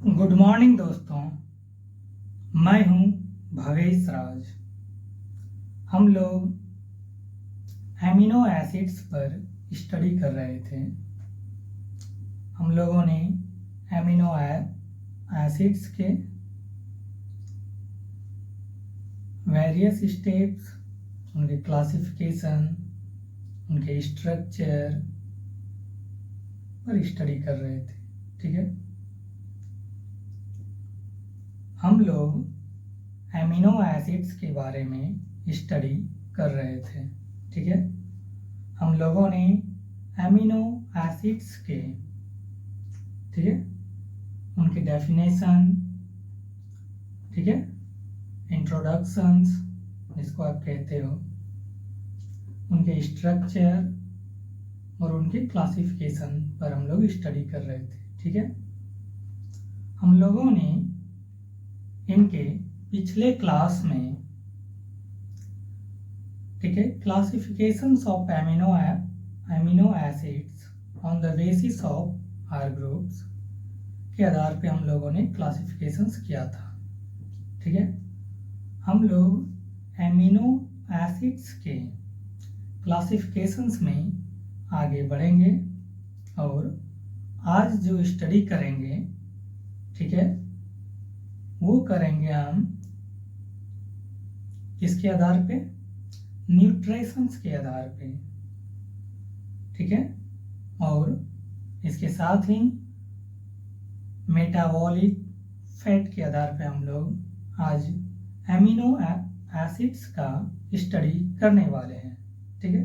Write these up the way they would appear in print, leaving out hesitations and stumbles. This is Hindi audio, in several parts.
गुड मॉर्निंग दोस्तों, मैं हूं भवेश राज। हम लोग एमिनो एसिड्स पर स्टडी कर रहे थे। हम लोगों ने एमिनो एसिड्स के वेरियस स्टेप्स, उनके क्लासिफिकेशन, उनके स्ट्रक्चर पर स्टडी कर रहे थे। ठीक है, हम लोग एमिनो एसिड्स के बारे में स्टडी कर रहे थे। ठीक है, हम लोगों ने एमिनो एसिड्स के ठीक है उनकी डेफिनेशन, ठीक है, इंट्रोडक्शंस जिसको आप कहते हो, उनके स्ट्रक्चर और उनके क्लासिफिकेशन पर हम लोग स्टडी कर रहे थे। ठीक है, हम लोगों ने इनके पिछले क्लास में, ठीक है, classifications of amino acids on the basis of R groups के आधार पे हम लोगों ने क्लासिफिकेशंस किया था। ठीक है, हम लोग एमिनो एसिड्स के क्लासिफिकेशंस में आगे बढ़ेंगे और आज जो स्टडी करेंगे, ठीक है, वो करेंगे हम किसके आधार पे? न्यूट्रिशंस के आधार पे। ठीक है, और इसके साथ ही मेटाबॉलिक फैट के आधार पे हम लोग आज एमिनो एसिड्स का स्टडी करने वाले हैं। ठीक है,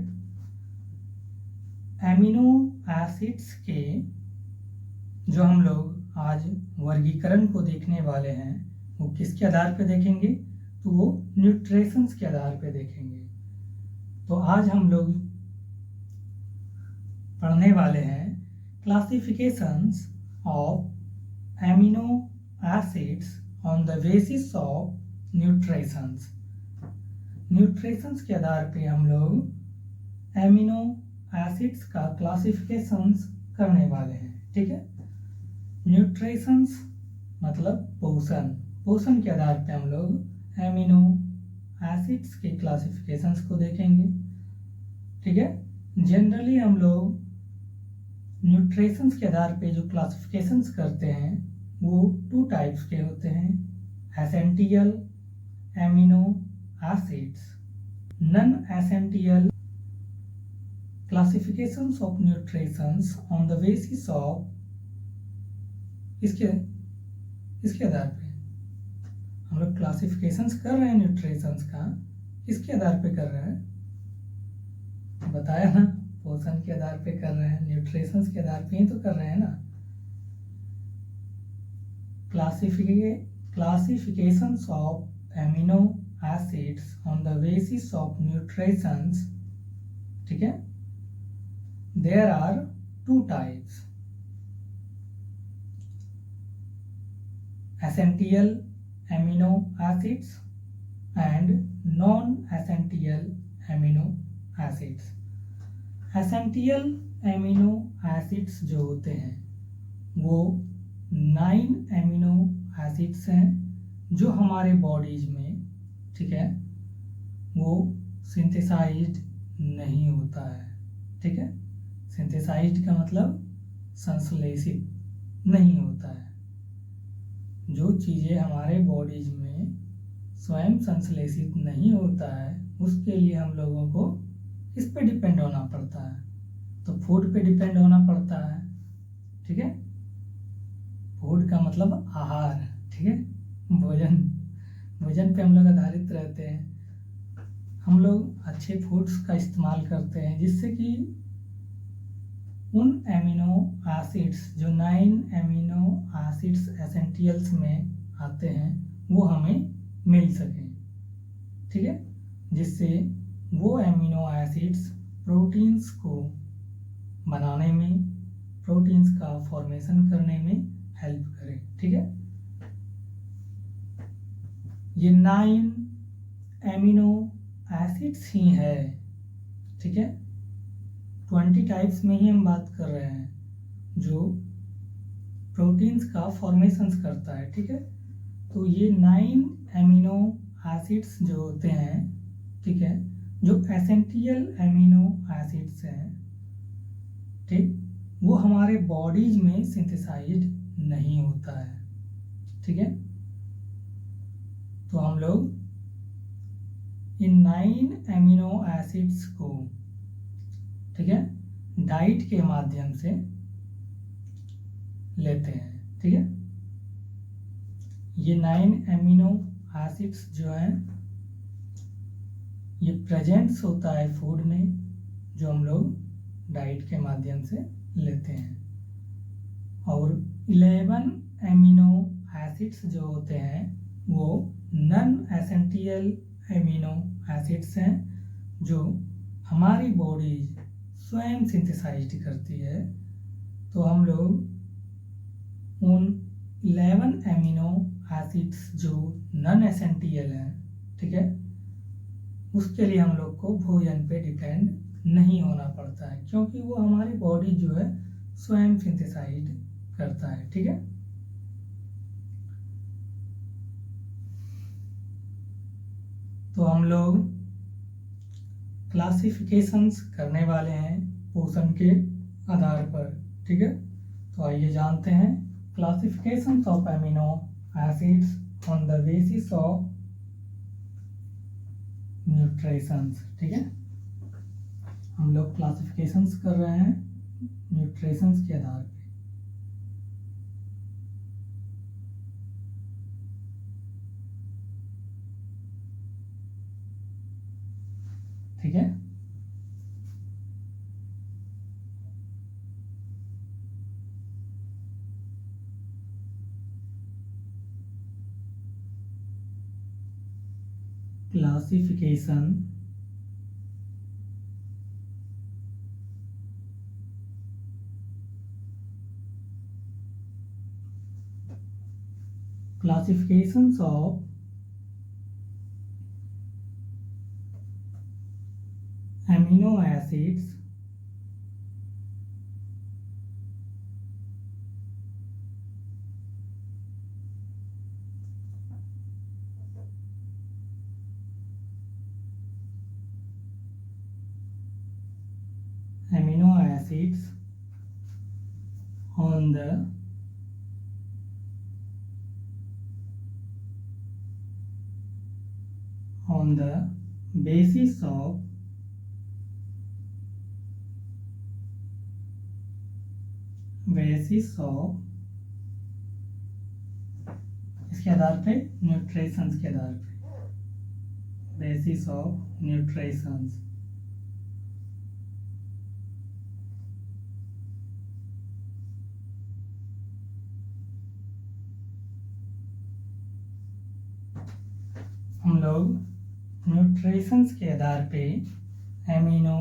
एमिनो एसिड्स के जो हम लोग आज वर्गीकरण को देखने वाले हैं वो किसके आधार पे देखेंगे? तो वो न्यूट्रिशंस के आधार पे देखेंगे। तो आज हम लोग पढ़ने वाले हैं classifications of amino acids on the basis of nutritions. Nutritions के आधार पे हम लोग एमिनो एसिड्स का क्लासिफिकेशंस करने वाले हैं। ठीक है, न्यूट्रिशंस मतलब पोषण के आधार पे हम लोग एमिनो एसिड्स के क्लासिफिकेशंस को देखेंगे। ठीक है, जनरली हम लोग न्यूट्रिशंस के आधार पे जो क्लासिफिकेशंस करते हैं वो 2 टाइप्स के होते हैं, essential amino acids, non essential classifications of nutritions on the basis of इसके आधार पे हम लोग क्लासिफिकेशंस कर रहे हैं न्यूट्रिशंस का। किसके आधार पे कर रहे हैं? बताया ना, पोषण के आधार पे कर रहे हैं, न्यूट्रिशंस के आधार पे ही तो कर रहे हैं ना। Classifications of amino acids on the basis of nutritions. ठीक है, there are 2 types, essential amino acids and non-essential amino acids। essential amino acids जो होते हैं वो 9 amino acids हैं जो हमारे बॉडीज में, ठीक है, वो सिंथेसाइज्ड नहीं होता है। ठीक है, सिंथेसाइज्ड का मतलब संश्लेषित नहीं होता है। जो चीज़ें हमारे बॉडीज में स्वयं संश्लेषित नहीं होता है उसके लिए हम लोगों को किस पे डिपेंड होना पड़ता है? तो फूड पे डिपेंड होना पड़ता है। ठीक है, फूड का मतलब आहार। ठीक है, भोजन पे हम लोग आधारित रहते हैं। हम लोग अच्छे फूड्स का इस्तेमाल करते हैं जिससे कि उन एमिनो एसिड्स जो 9 एमिनो एसिड्स एसेंशियल्स में आते हैं वो हमें मिल सके। ठीक है, जिससे वो एमिनो एसिड्स प्रोटीन्स को बनाने में, प्रोटीन्स का फॉर्मेशन करने में हेल्प करें। ठीक है, ये 9 एमिनो एसिड्स ही है। ठीक है, 20 टाइप्स में ही हम बात कर रहे हैं जो प्रोटीन्स का फॉर्मेशंस करता है, ठीक है। तो ये 9 एमिनो एसिड्स जो होते हैं, ठीक है, जो एसेंशियल एमिनो एसिड्स हैं, ठीक, वो हमारे बॉडीज में सिंथेसाइज्ड नहीं होता है, ठीक है। तो हम लोग इन 9 एमिनो एसिड्स को, ठीक है, डाइट के माध्यम से लेते हैं, ठीक है। ये 9 एमिनो एसिड्स जो हैं, ये प्रेजेंट्स होता है फूड में, जो हम लोग डाइट के माध्यम से लेते हैं। और 11 एमिनो एसिड्स जो होते हैं वो नॉन एसेंशियल एमिनो एसिड्स हैं, जो हमारी बॉडी स्वयं सिंथेसाइज करती है। तो हम लोग उन 11 एमिनो एसिड्स जो नॉन एसेंशियल हैं, ठीक है, उसके लिए हम लोग को भोजन पे डिपेंड नहीं होना पड़ता है, क्योंकि वो हमारी बॉडी जो है स्वयं सिंथेसाइज करता है, ठीक है। तो हम लोग क्लासिफिकेशंस करने वाले हैं पोषण के आधार पर, ठीक है। तो आइए जानते हैं classifications of amino acids on the basis of nutritions, ठीक है। हम लोग क्लासिफिकेशंस कर रहे हैं न्यूट्रिशंस के आधार पर। ठीक है, classification classifications of amino acids on the basis of इसके आधार पे, न्यूट्रिशंस के आधार पे, बेसिस ऑफ न्यूट्रिशंस। हम लोग न्यूट्रिशंस के आधार पे एमिनो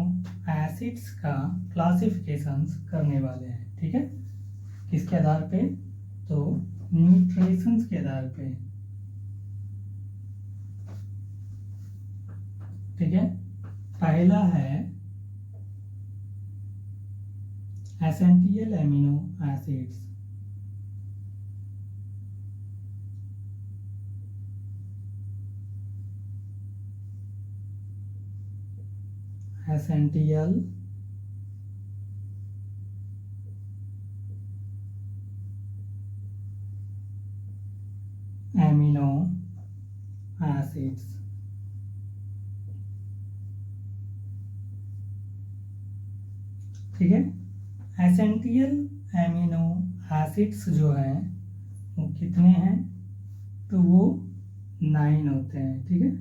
एसिड्स का क्लासिफिकेशंस करने वाले हैं, ठीक है। किसके आधार पे? तो न्यूट्रिशंस के आधार पे, ठीक है। पहला है essential amino acids, essential amino acids, ठीक है। एसेंशियल एमिनो एसिड्स जो हैं वो कितने हैं? तो वो 9 होते हैं, ठीक है।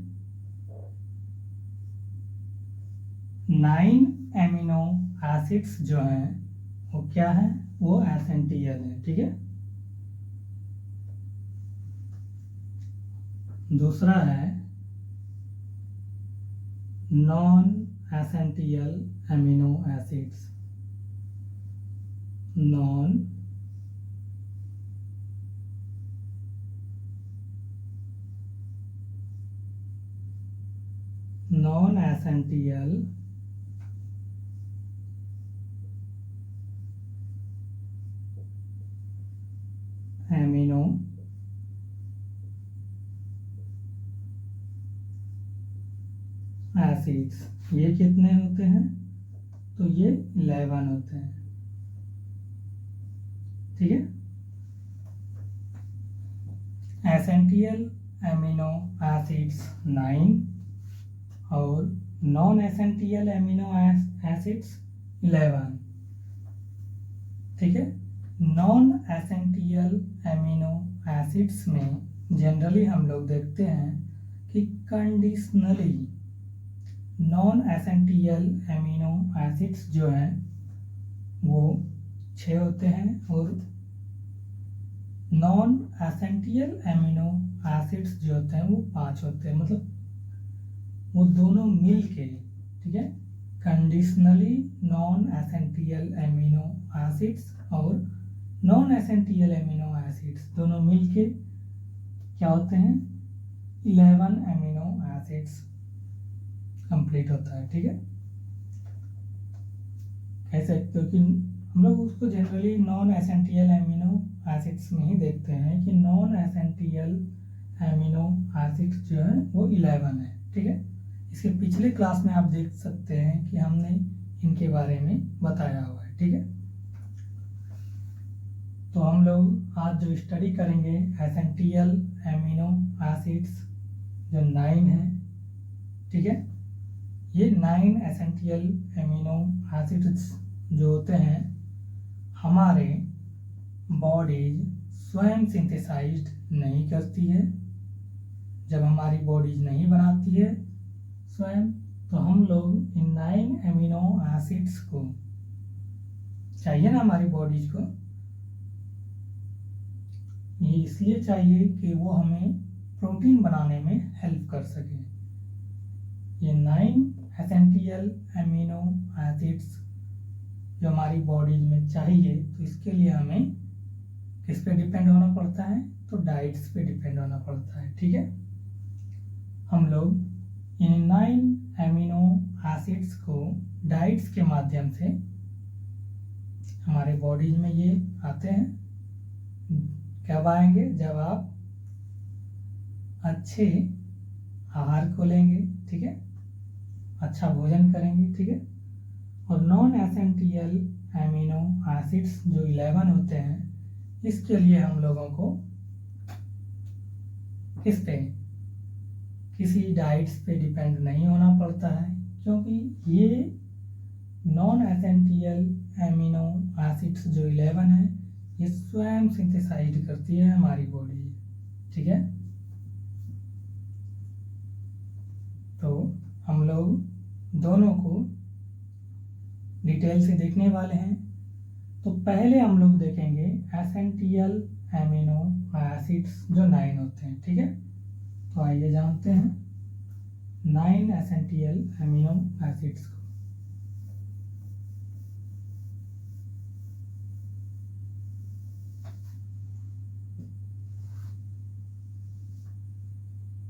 9 एमिनो एसिड्स जो हैं वो क्या है? वो एसेंशियल है, ठीक है। दूसरा है non essential amino acids, non essential amino acids. ये कितने होते हैं? तो ये 11 होते हैं। ठीक है। एसेंशियल एमिनो एसिड्स 9 और नॉन एसेंशियल एमिनो एसिड्स 11। ठीक है। नॉन एसेंशियल एमिनो एसिड्स में जनरली हम लोग देखते हैं कि conditionally non essential amino acids जो हैं वो 6 होते हैं और नॉन एसेंशियल एमिनो एसिड्स जो होते हैं वो 5 होते हैं। मतलब वो दोनों मिल के, ठीक है, conditionally non essential amino acids और नॉन एसेंशियल एमिनो एसिड्स दोनों मिल के क्या होते हैं? 11 एमिनो एसिड्स कंप्लीट होता है। ठीक है। कह सकते हो कि हम लोग उसको generally non essential amino acids में ही देखते हैं कि नॉन एसेंशियल एमिनो एसिड्स जो है वो 11 है। ठीक है। इसके पिछले क्लास में आप देख सकते हैं कि हमने इनके बारे में बताया हुआ है। ठीक है। तो हम लोग आज जो स्टडी करेंगे एसेंशियल एमिनो एसिड्स जो 9 है। ठीक है। ये 9 एसेंशियल एमिनो एसिड्स जो होते हैं हमारे बॉडीज स्वयं सिंथेसाइज्ड नहीं करती है। जब हमारी बॉडीज नहीं बनाती है स्वयं, तो हम लोग इन 9 एमिनो एसिड्स को चाहिए ना हमारी बॉडीज को। ये इसलिए चाहिए कि वो हमें प्रोटीन बनाने में हेल्प कर सके। ये 9 एसेंशियल एमिनो एसिड्स जो हमारी बॉडीज में चाहिए, तो इसके लिए हमें किस पे डिपेंड होना पड़ता है? तो डाइट्स पे डिपेंड होना पड़ता है। ठीक है। हम लोग इन 9 एमिनो एसिड्स को डाइट्स के माध्यम से हमारे बॉडीज में ये आते हैं। कब आएंगे? जब आप अच्छे आहार को लेंगे। ठीक है। अच्छा भोजन करेंगे। ठीक है। और नॉन एसेंशियल एमिनो एसिड्स जो 11 होते हैं, इसके लिए हम लोगों को किस पे, किसी डाइट्स पे डिपेंड नहीं होना पड़ता है, क्योंकि ये नॉन एसेंशियल एमिनो एसिड्स जो 11 है ये स्वयं सिंथेसाइज करती है हमारी बॉडी। ठीक है। तो हम लोग दोनों को डिटेल से देखने वाले हैं। तो पहले हम लोग देखेंगे एसेंशियल एमिनो एसिड्स जो 9 होते हैं। ठीक है। तो आइए जानते हैं 9 एसेंशियल एमिनो एसिड्स को।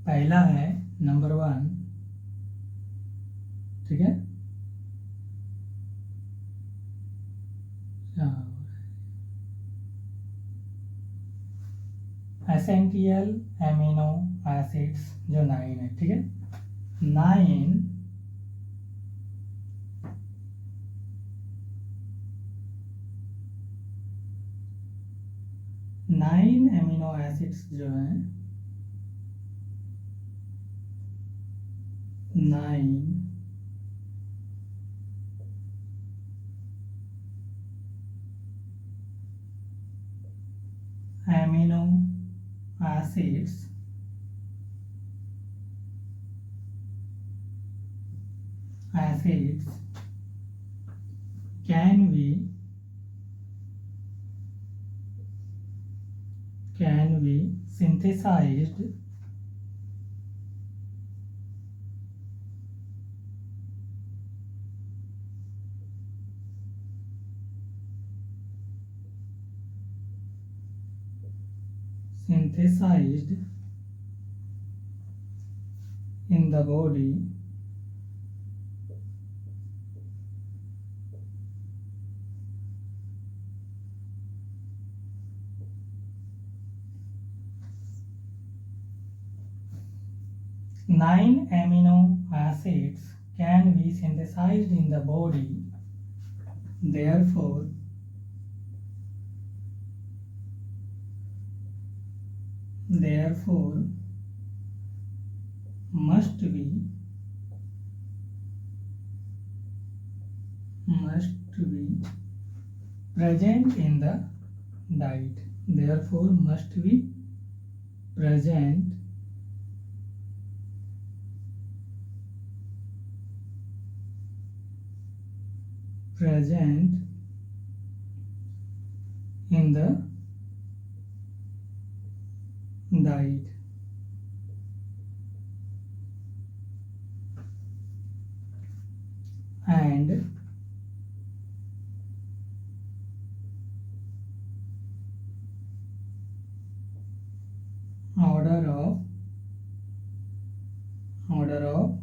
पहला है नंबर 1। ठीक है। एसेंशियल एमिनो एसिड्स जो 9 है। ठीक है। 9 एमिनो एसिड्स जो हैं 9 amino acids can be synthesized in the body 9 amino acids can be synthesized in the body. Therefore, must be present in the diet. Therefore, must be present in the diet. And order of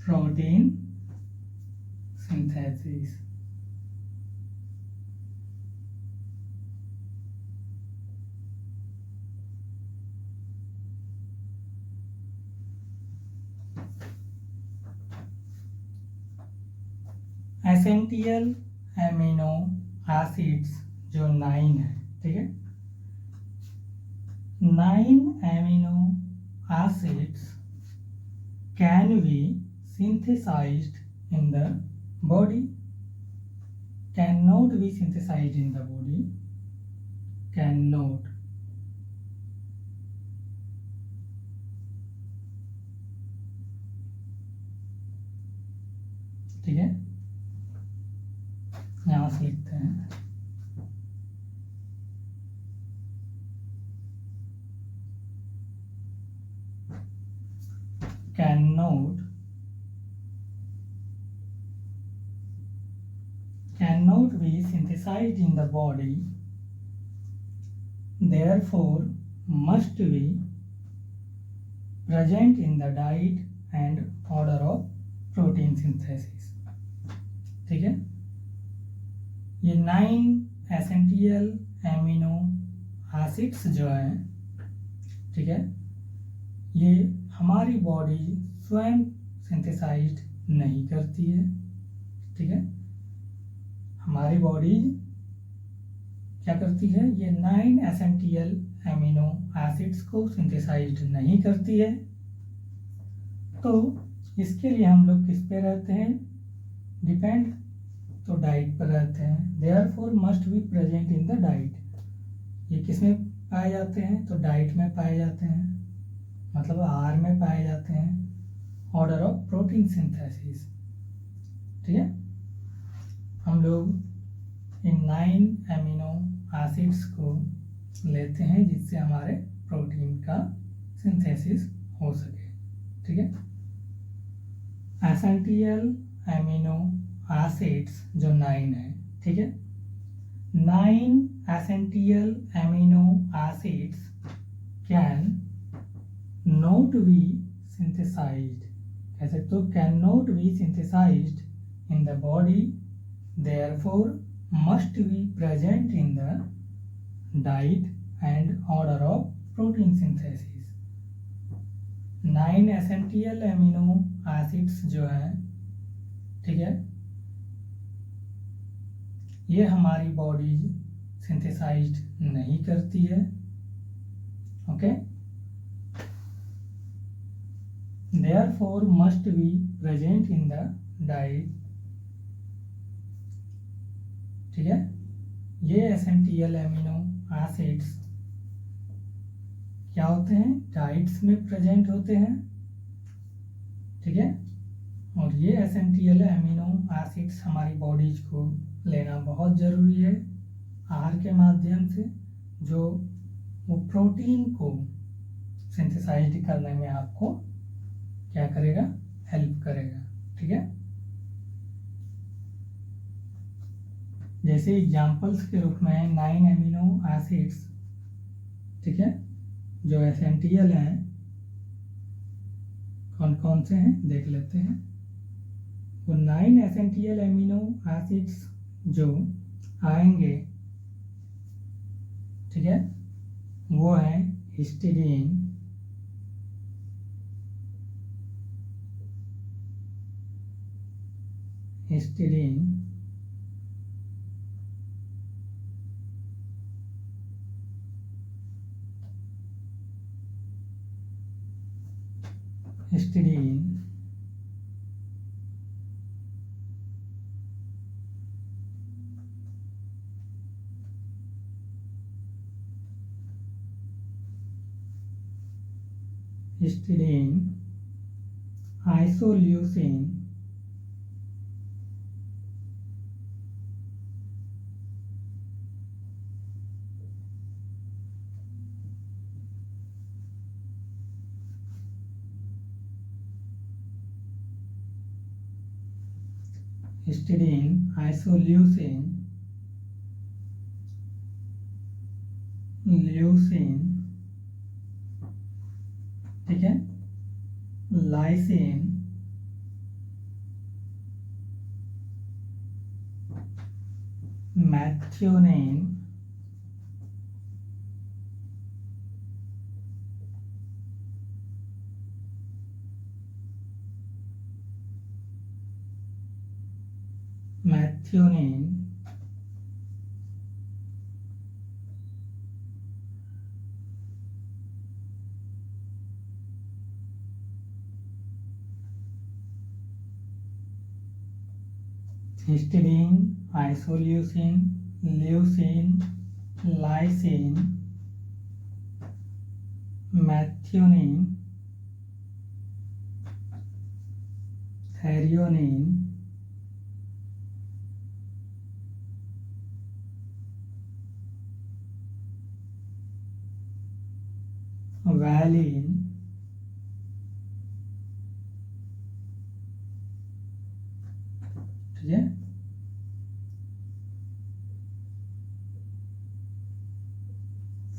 protein synthesis. Essential amino acids जो 9 है, ठीक है, 9 amino acids can be synthesized in the body, cannot be synthesized in the body, cannot, ठीक है, यहां से लिखते हैं cannot be synthesized in the body, therefore must be present in the diet and order of protein synthesis. ठीक है, ये 9 एसेंशियल एमिनो एसिड्स जो हैं, ठीक है, ये हमारी बॉडी स्वयं सिंथेसाइज नहीं करती है, ठीक है, हमारी बॉडी क्या करती है, ये 9 एसेंशियल एमिनो एसिड्स को सिंथेसाइज नहीं करती है। तो इसके लिए हम लोग किस पे रहते हैं, डिपेंड, तो डाइट पर रहते हैं। Therefore must be present in the diet. ये किस में पाए जाते हैं, तो डाइट में पाए जाते हैं, मतलब आहार में पाए जाते हैं। ऑर्डर ऑफ प्रोटीन सिंथेसिस, ठीक है, हम लोग इन 9 एमिनो एसिड्स को लेते हैं जिससे हमारे प्रोटीन का सिंथेसिस हो सके, ठीक है। एसेंशियल एमिनो एसिड्स जो 9 है, ठीक है, 9 essential amino acids can not be synthesised, कैसे, तो can not be synthesised in the body, therefore must be present in the diet and order of protein synthesis. 9 essential amino acids जो हैं, ठीक है, ये हमारी बॉडी सिंथेसाइज्ड नहीं करती है, okay, therefore must be present in the diet, ठीक है। ये एसेंशियल एमिनो एसिड्स क्या होते हैं, डाइट्स में प्रेजेंट होते हैं, ठीक है, और ये एसेंशियल एमिनो एसिड्स हमारी बॉडीज को लेना बहुत ज़रूरी है आहार के माध्यम से, जो वो प्रोटीन को सिंथेसाइज करने में आपको क्या करेगा, हेल्प करेगा, ठीक है। जैसे एग्जाम्पल्स के रूप में 9 एमिनो एसिड्स, ठीक है, जो एसेंशियल हैं, कौन कौन से हैं देख लेते हैं। वो 9 एसेंशियल एमिनो एसिड्स जो आएंगे, ठीक है, वो है histidine, histidine, histidine, histidine, isoleucine, histidine, isoleucine, leucine, ठीक है, lysine, methionine, methionine, histidine, isoleucine, leucine, lysine, methionine, threonine, valine, ठीक है,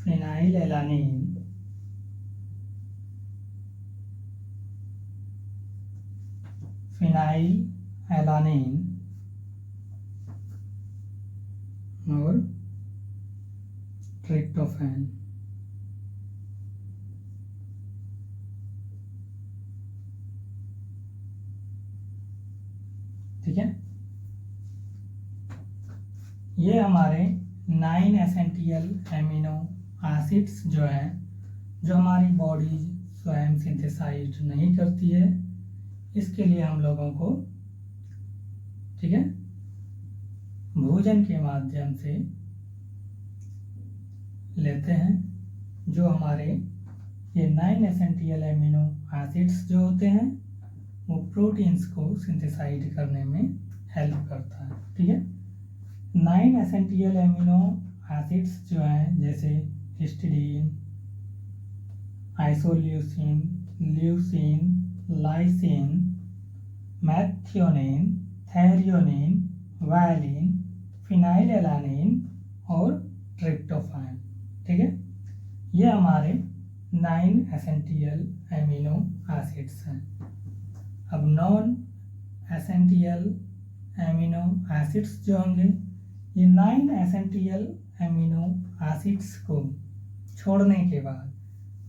फिनाइल एलानिन, फिनाइल एलानिन और ट्रिप्टोफैन, ठीक है। ये हमारे 9 एसेंशियल एमिनो एसिड्स जो हैं, जो हमारी बॉडी स्वयं सिंथेसाइज नहीं करती है, इसके लिए हम लोगों को, ठीक है, भोजन के माध्यम से लेते हैं, जो हमारे ये 9 एसेंशियल एमिनो एसिड्स जो होते हैं वो प्रोटीन्स को सिंथेसाइज करने में हेल्प करता है, ठीक है। 9 एसेंशियल एमिनो एसिड्स जो हैं, जैसे histidine, isoleucine, leucine, lysine, methionine, threonine, valine, phenylalanine और ट्रिप्टोफैन, ठीक है। ये हमारे 9 एसेंशियल एमिनो एसिड्स हैं। अब नॉन एसेंशियल एमिनो एसिड्स जो होंगे, ये 9 एसेंशियल एमिनो एसिड्स को छोड़ने के बाद,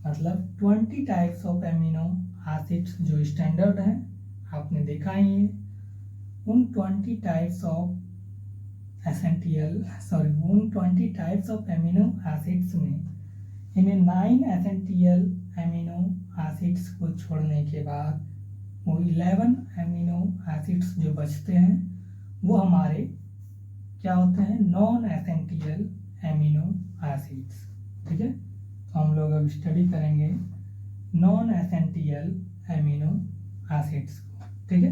मतलब 20 टाइप्स ऑफ एमिनो एसिड्स जो स्टैंडर्ड हैं, आपने देखा ही है, उन 20 टाइप्स ऑफ उन 20 टाइप्स ऑफ एमिनो एसिड्स में इन्हें 9 एसेंशियल एमिनो एसिड्स को छोड़ने के बाद वो 11 एमिनो एसिड्स जो बचते हैं वो हमारे क्या होते हैं, नॉन एसेंशियल एमिनो एसिड्स, ठीक है। तो हम लोग अब स्टडी करेंगे नॉन एसेंशियल एमिनो एसिड्स को, ठीक है।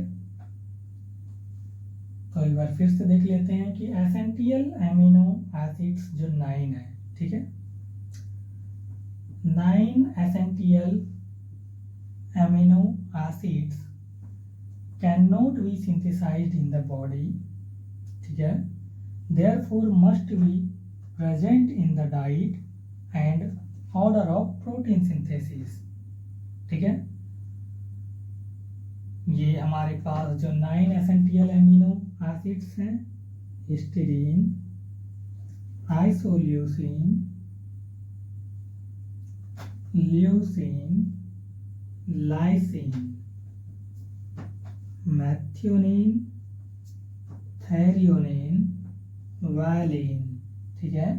तो एक बार फिर से देख लेते हैं कि एसेंशियल एमिनो एसिड्स जो 9 है, ठीक है, 9 essential amino acids can not be synthesised in the body, ठीक है, therefore must be present in the diet and order of protein synthesis, ठीक है। ये हमारे पास जो 9 एसेंशियल एमिनो एसिड्स हैं, histidine, isoleucine, leucine, lysine, methionine, threonine, valine, ठीक है,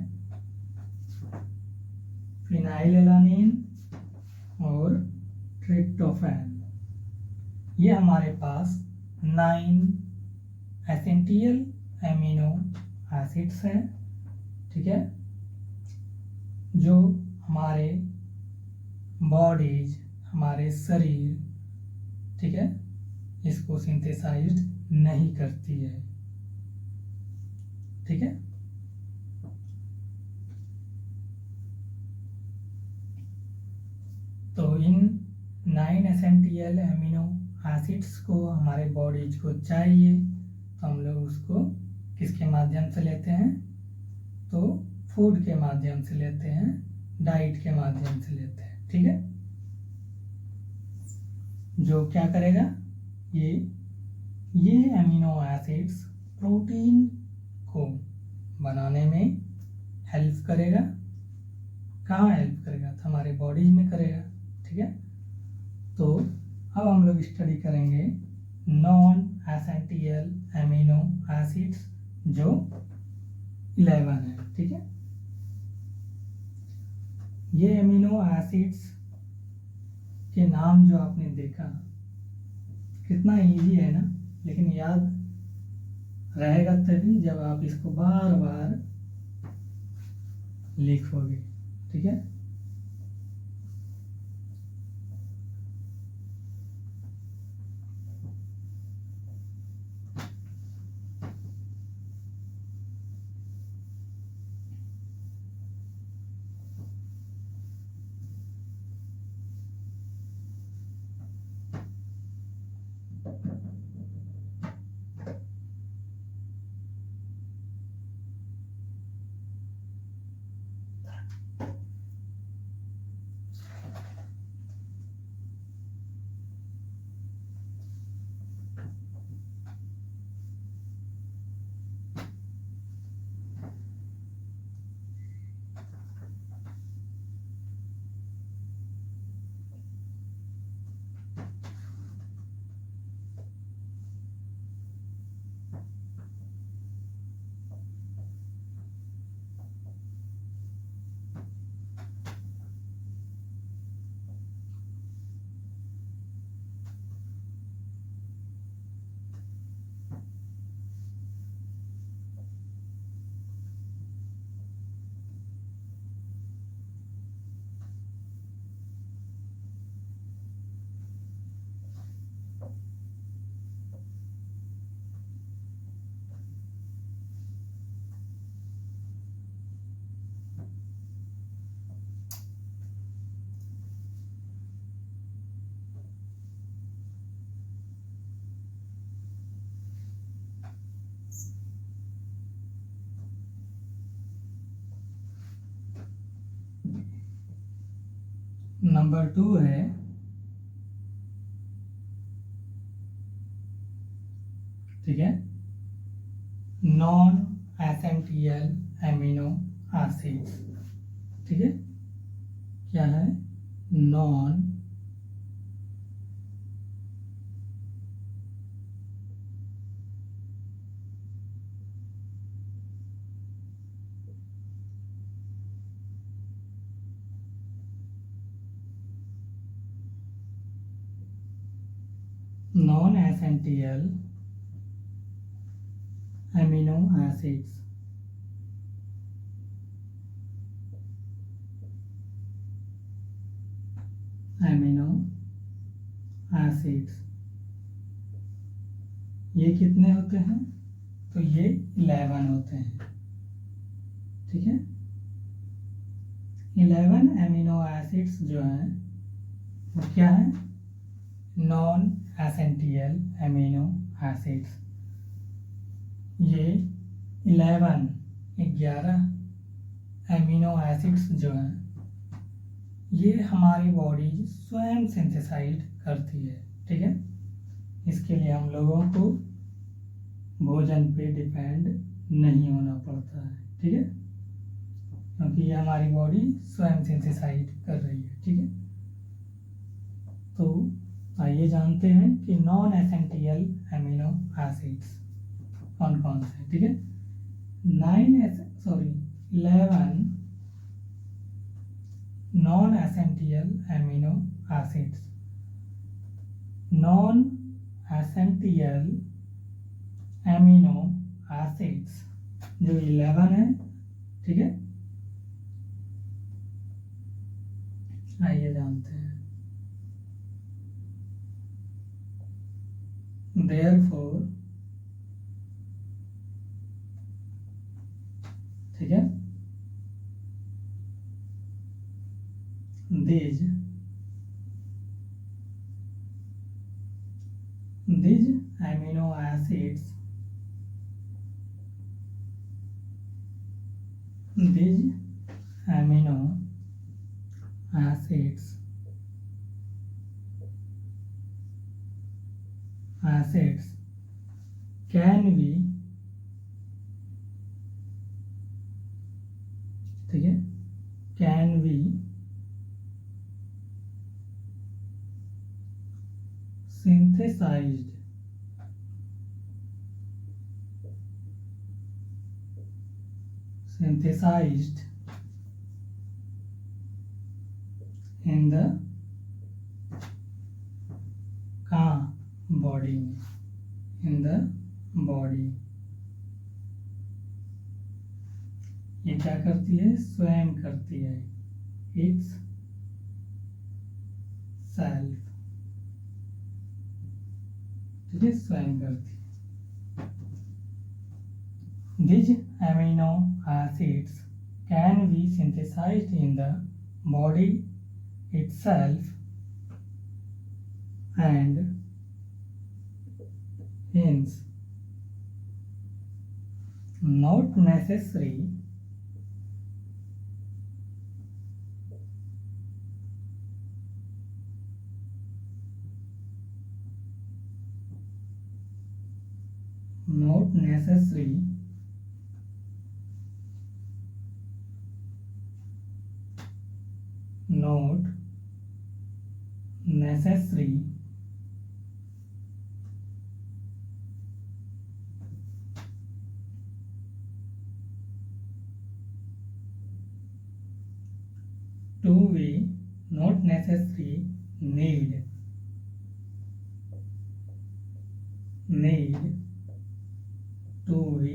फिनाइलएलानिन और ट्रिप्टोफैन। ये हमारे पास 9 एसेंशियल एमिनो एसिड्स हैं, ठीक है, जो हमारे बॉडीज, हमारे शरीर, ठीक है, इसको सिंथेसाइज नहीं करती है, ठीक है। तो इन 9 एसेंशियल एमिनो एसिड्स को हमारे बॉडीज को चाहिए, तो हम लोग उसको किसके माध्यम से लेते हैं, तो फूड के माध्यम से लेते हैं, डाइट के माध्यम से लेते हैं, ठीक है। जो क्या करेगा, ये एमिनो एसिड्स प्रोटीन को बनाने में हेल्प करेगा। कहाँ हेल्प करेगा, तो हमारे बॉडीज में करेगा, ठीक है। तो अब हम लोग स्टडी करेंगे नॉन एसेंशियल एमिनो एसिड्स जो 11 है, ठीक है। ये एमिनो एसिड्स के नाम जो आपने देखा कितना इजी है ना, लेकिन याद रहेगा तभी जब आप इसको बार बार लिखोगे, ठीक है। नंबर 2 है ठीक है, नॉन एसेंशियल एमिनो एसिड्स, ठीक है। क्या है, non non essential amino acids, amino acids ये कितने होते हैं, तो ये 11 होते हैं, ठीक है। 11 एमिनो एसिड्स जो हैं वो क्या है, नॉन एसेंशियल एमिनो एसिड्स। ये 11 एमिनो एसिड्स जो हैं ये हमारी बॉडी स्वयं सिंथेसाइज करती है, ठीक है। इसके लिए हम लोगों को भोजन पे डिपेंड नहीं होना पड़ता है, ठीक है। क्योंकि ये हमारी बॉडी स्वयं सिंथेसाइज कर रही है। ठीक है, तो आइए जानते हैं कि नॉन एसेंशियल एमिनो एसिड्स कौन कौन से। ठीक है, 11 non essential amino acids. Non essential amino acids जो 11 है। ठीक है, आइए जानते हैं। Therefore, ठीक है, these amino acids, these amino acids can be, ठीक है, can be synthesized in the body में, in the body। ये क्या करती है? स्वयं करती है, इट्स सेल्फ। ठीक है, स्वयं करती है। These amino acids can be synthesized in the body itself and hence not necessary to be, not necessary, need to be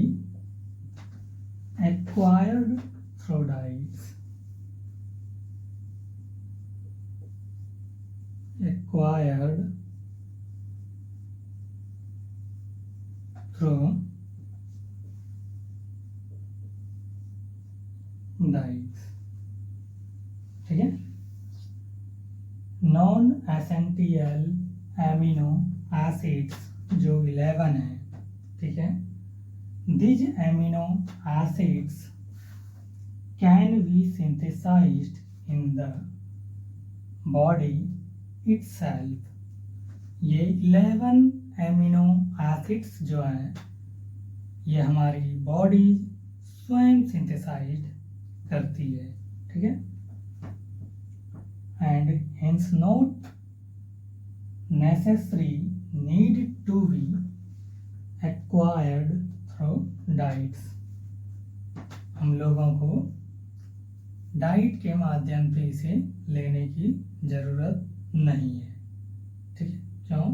acquired through diets, acquired through diets। ठीक है, नॉन एसेंशियल एमिनो एसिड्स जो 11 है। ठीक है, these amino acids can be synthesized in the body itself। ये 11 एमिनो एसिड्स जो हैं ये हमारी बॉडी स्वयं सिंथेसाइज करती है। ठीक है, and hence not necessary need to be acquired through diets। हम लोगों को डाइट के माध्यम से इसे लेने की ज़रूरत नहीं है। ठीक है, क्यों?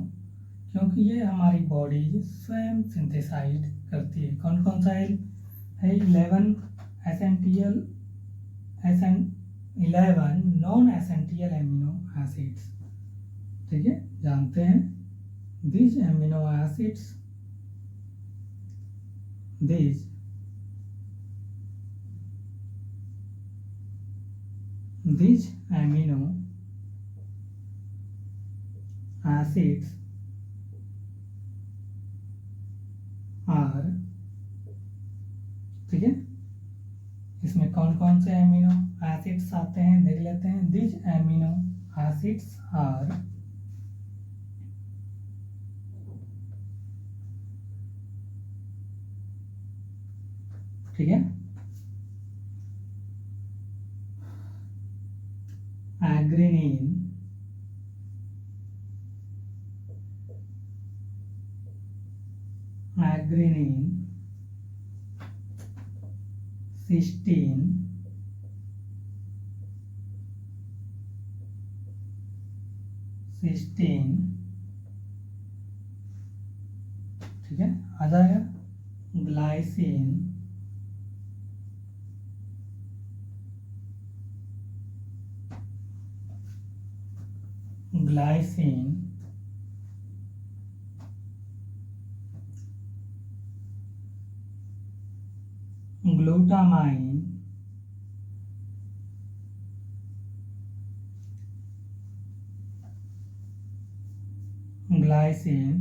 क्योंकि ये हमारी बॉडी स्वयं सिंथेसाइज करती है। कौन कौन सा है? 11 नॉन एसेंशियल एमिनो एसिड्स। ठीक है, जानते हैं these amino acids are, ठीक है, इसमें कौन कौन से एमिनो एसिड्स आते हैं देख लेते हैं। these amino acids are, ठीक है, एग्रीनिन, सिस्टीन, ठीक है, आ जाएगा glycine, glutamine, glycine,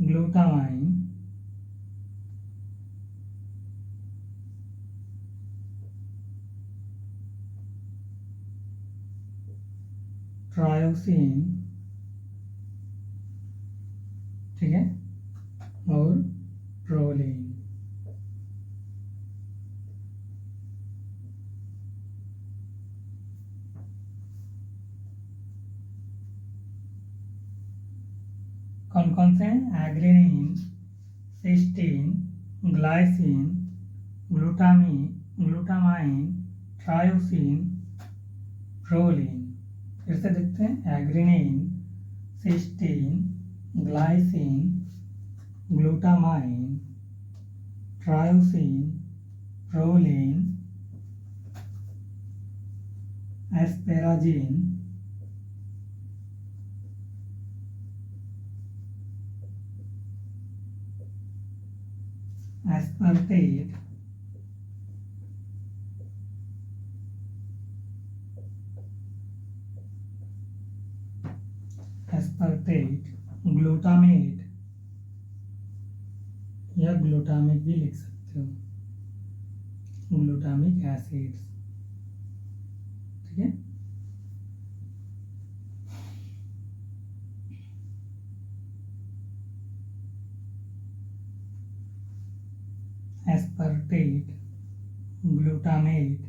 glutamine, tyrosine, ठीक है, और प्रोलीन। कौन कौन से हैं? एग्रीनिन, cysteine, glycine, glutamine, tyrosine, proline. फिर से देखते हैं, एग्रीनिन, cysteine, glycine, glutamine, tyrosine, proline, asparagine, aspartate, glutamate या ग्लूटामिक भी लिख सकते हो, ग्लूटामिक एसिड्स, ठीक है। Aspartate, glutamate,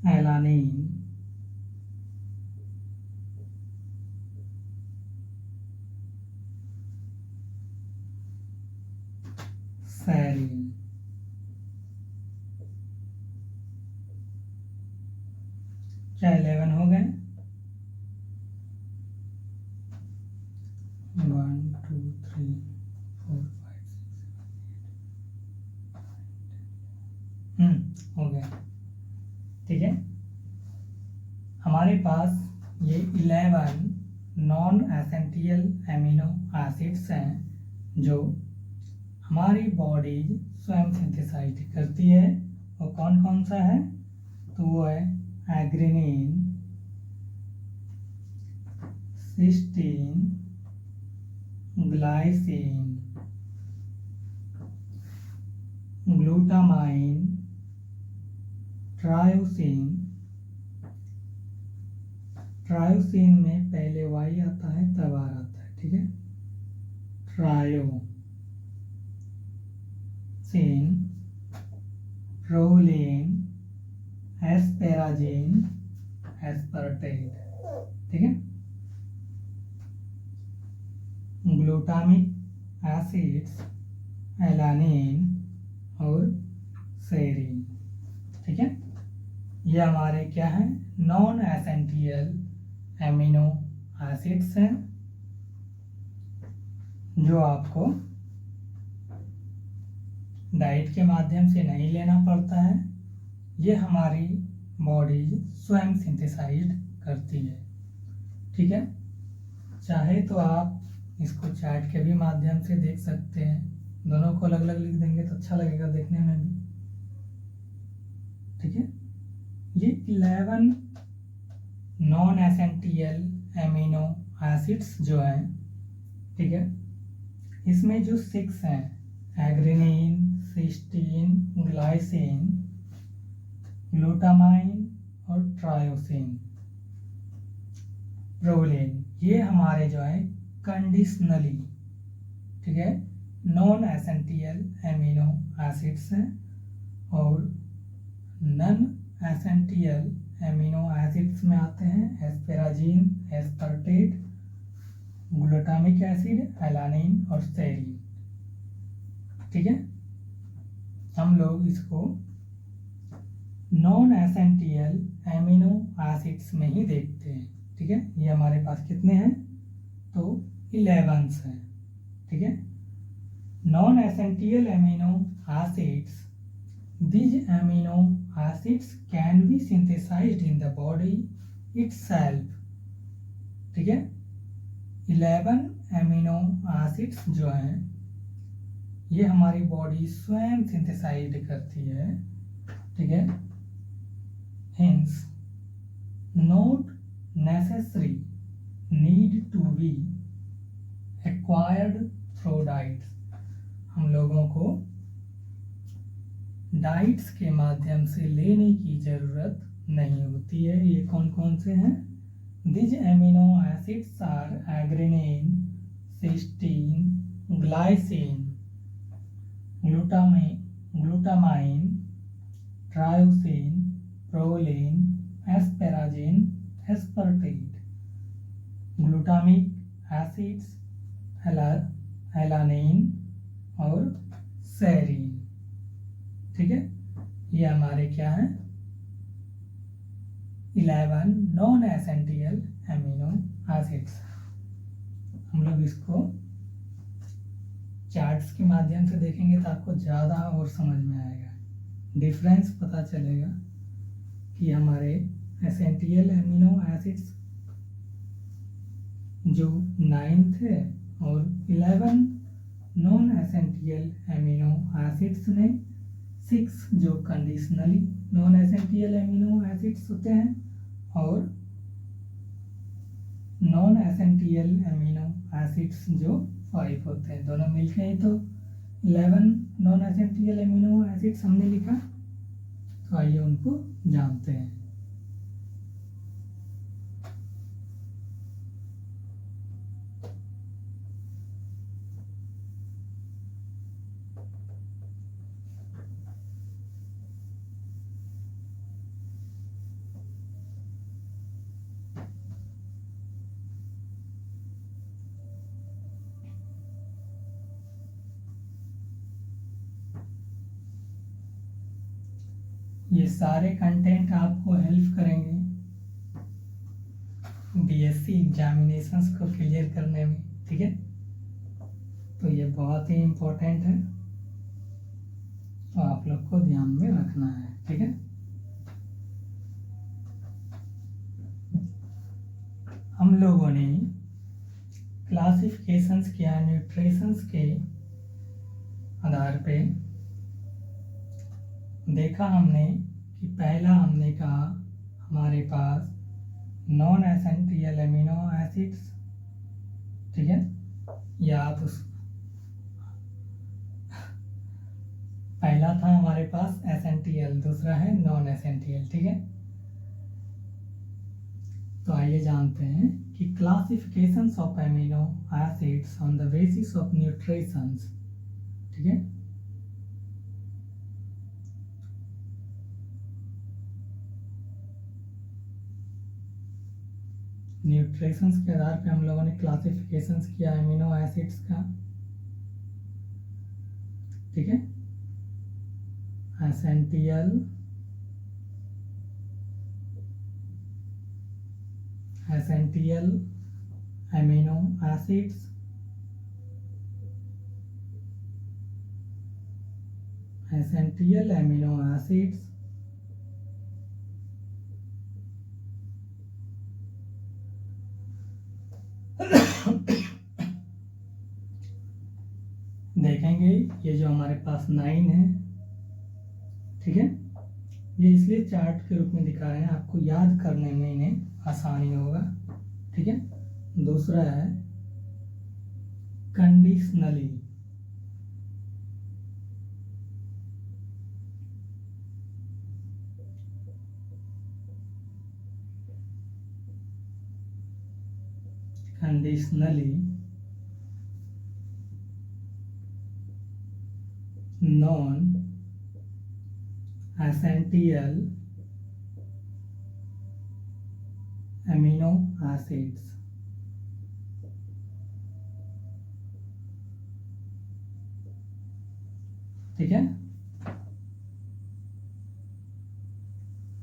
alanine, serine. क्या 11 हो गए? 1 2 3 4 5 6 7 8 हो गए, ठीक है। हमारे पास ये 11 नॉन एसेंशियल एमिनो एसिड्स हैं जो हमारी बॉडी स्वयं सिंथेसाइज करती है। वो कौन कौन सा है? तो वो है एग्रीनिन, cysteine, glycine, glutamine, tyrosine. Tyrosine में पहले वाई आता है तब आर आता है, ठीक है। ट्रायोसिन, प्रोलीन, एस्पेराजिन, एस्पर्टेट, ठीक है। ग्लूटामिक एसिड्स एलानिन और सेरीन, ठीक है। ये हमारे क्या हैं? नॉन एसेंशियल एमिनो एसिड्स हैं जो आपको डाइट के माध्यम से नहीं लेना पड़ता है। ये हमारी बॉडी स्वयं सिंथेसाइज करती है, ठीक है। चाहे तो आप इसको चैट के भी माध्यम से देख सकते हैं, दोनों को अलग अलग लिख देंगे तो अच्छा लगेगा देखने में भी, ठीक है। ये 11 नॉन एसेंशियल एमिनो एसिड्स जो हैं, ठीक है, इसमें जो 6 हैं एग्रीनिन, सिस्टीन, ग्लाइसिन, ग्लूटामाइन और ट्रायोसिन, प्रोलीन, ये हमारे जो है कंडीशनली, ठीक है, नॉन एसेंशियल एमिनो एसिड्स हैं और नॉन एसेंशियल एमिनो एसिड्स में आते हैं एस्पेराजीन, एस्पर्टेट, ग्लूटामिक एसिड, एलानिन और सेरीन। ठीक है, हम लोग इसको नॉन एसेंशियल एमिनो एसिड्स में ही देखते हैं। ठीक है, ये हमारे पास कितने हैं, तो 11 हैं। ठीक है, non essential amino acids, these amino acids can be synthesized in the body itself। ठीक है, 11 एमिनो एसिड्स जो हैं ये हमारी बॉडी स्वयं सिंथेसाइज करती है। ठीक है, hence not necessary need to be acquired through diets। हम लोगों को डाइट्स के माध्यम से लेने की जरूरत नहीं होती है। ये कौन कौन से हैं, दिज एमिनो एसिड्स आर एग्रेनिन, cysteine, glycine, glutamine, tyrosine, proline, asparagine, aspartate, glutamic acids, alanine और सेरीन। ठीक है, ये हमारे क्या है, 11 नॉन एसेंशियल एमिनो एसिड्स। हम लोग इसको चार्ट्स के माध्यम से देखेंगे तो आपको ज़्यादा और समझ में आएगा, डिफरेंस पता चलेगा कि हमारे एसेंशियल एमिनो एसिड्स जो 9 थे और 11 नॉन एसेंशियल एमिनो एसिड्स ने 6 जो conditionally non essential amino acids होते हैं और नॉन एसेंशियल एमिनो एसिड्स जो 5 होते हैं, दोनों मिलके ही तो 11 नॉन एसेंशियल एमिनो एसिड्स हमने लिखा। तो आइए उनको जानते हैं। ये सारे कंटेंट आपको हेल्प करेंगे बीएससी एग्जामिनेशंस को क्लियर करने में। ठीक है, तो ये बहुत ही इम्पोर्टेंट है, तो आप लोग को ध्यान में रखना है। ठीक है, हम लोगों ने क्लासिफिकेशंस किया न्यूट्रिशंस के आधार पे। देखा हमने कि पहला हमने कहा हमारे पास नॉन एसेंशियल एमिनो एसिड्स। ठीक है, या आप उस पहला था हमारे पास एसेंशियल, दूसरा है नॉन एसेंशियल। ठीक है, तो आइए जानते हैं कि classifications of amino acids on the basis of nutritions. ठीक है, न्यूट्रिशंस के आधार पे हम लोगों ने क्लासिफिकेशंस किया एमिनो एसिड्स का। ठीक है, essential, essential amino acids, essential amino acids, देखेंगे ये जो हमारे पास 9 है। ठीक है, ये इसलिए चार्ट के रूप में दिखा रहे हैं, आपको याद करने में इन्हें आसानी होगा। ठीक है, दूसरा है conditionally. Conditionally non essential amino acids. ठीक है।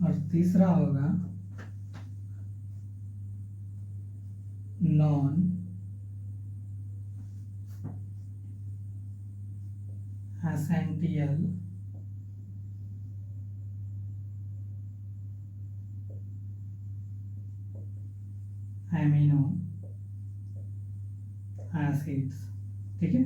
और तीसरा होगा नॉन एसेंशियल एमिनो एसिड्स। ठीक है।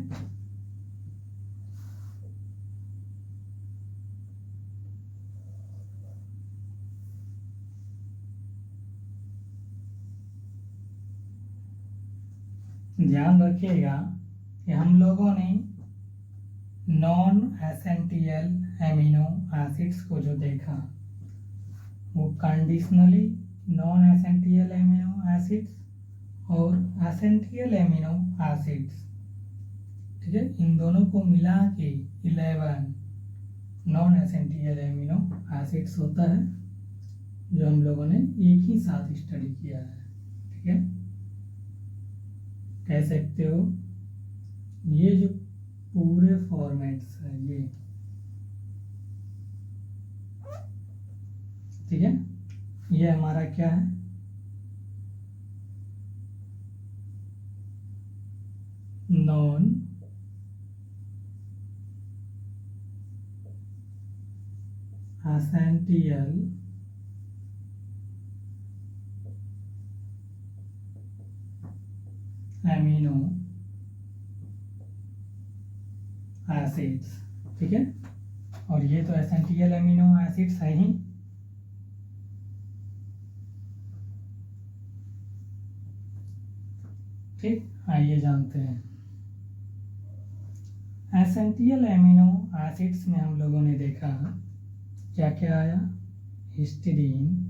ध्यान रखिएगा कि हम लोगों ने नॉन एसेंशियल एमिनो एसिड्स को जो देखा वो conditionally non essential amino acids और एसेंशियल एमिनो एसिड्स। ठीक है। इन दोनों को मिला के 11 नॉन एसेंशियल एमिनो एसिड्स होता है, जो हम लोगों ने एक ही साथ स्टडी किया है। ठीक है। कह सकते हो ये जो पूरे फॉर्मेट्स है ये, ठीक है, ये हमारा क्या है, नॉन एसेंशियल एमिनो एसिड्स। ठीक है। और ये तो एसेंशियल एमिनो एसिड्स है ही। ठीक। आइए जानते हैं एसेंशियल एमिनो एसिड्स में हम लोगों ने देखा क्या क्या आया, हिस्टीडीन,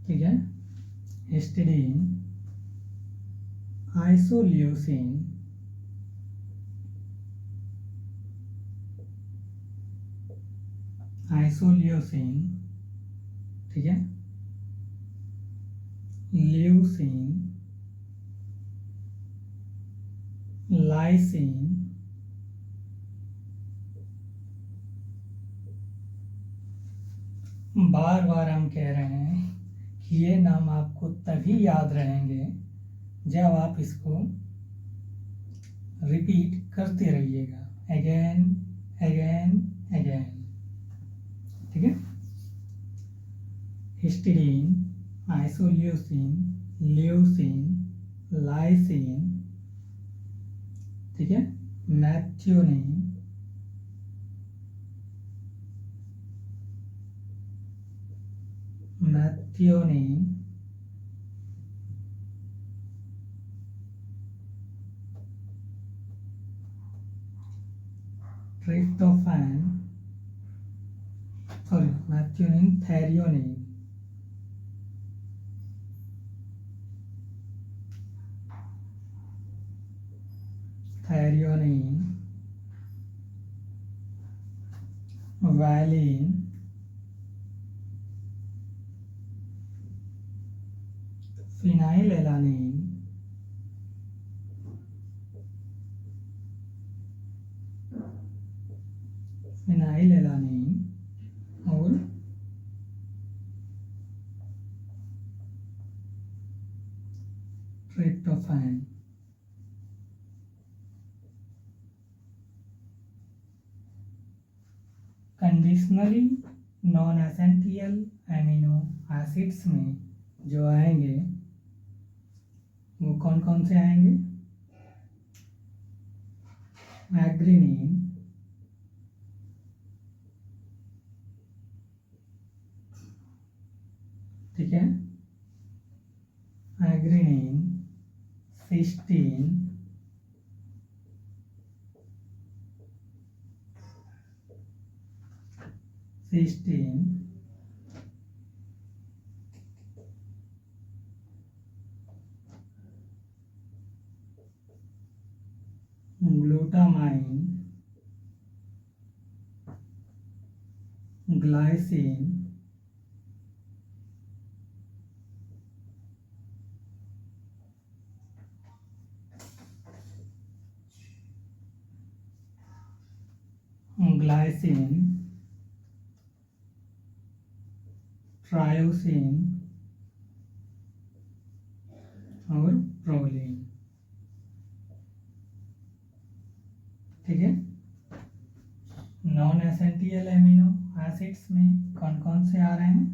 ठीक है, हिस्टीडीन, आइसोल्यूसिन, आइसोल्यूसिन, ठीक है, ल्यूसिन, लाइसिन, बार बार हम कह रहे हैं कि ये नाम आपको तभी याद रहेंगे जब आप इसको रिपीट करते रहिएगा, अगेन अगेन अगेन। ठीक है। हिस्टीडीन, आइसोल्यूसिन, ल्यूसिन, लाइसिन, ठीक है, methionine, methionine, tryptophan, sorry methionine, threonine, threonine, valine, phenylalanine, phenylalanine और tryptophan. Conditionally non essential amino acids में जो आएंगे वो कौन कौन से आएंगे, एग्रीनीन, ठीक है, एग्रीनीन, cysteine, cysteine, glutamine, glycine, tyrosine और प्रोलीन। ठीक है। नॉन एसेंशियल एमिनो एसिड्स में कौन कौन से आ रहे हैं?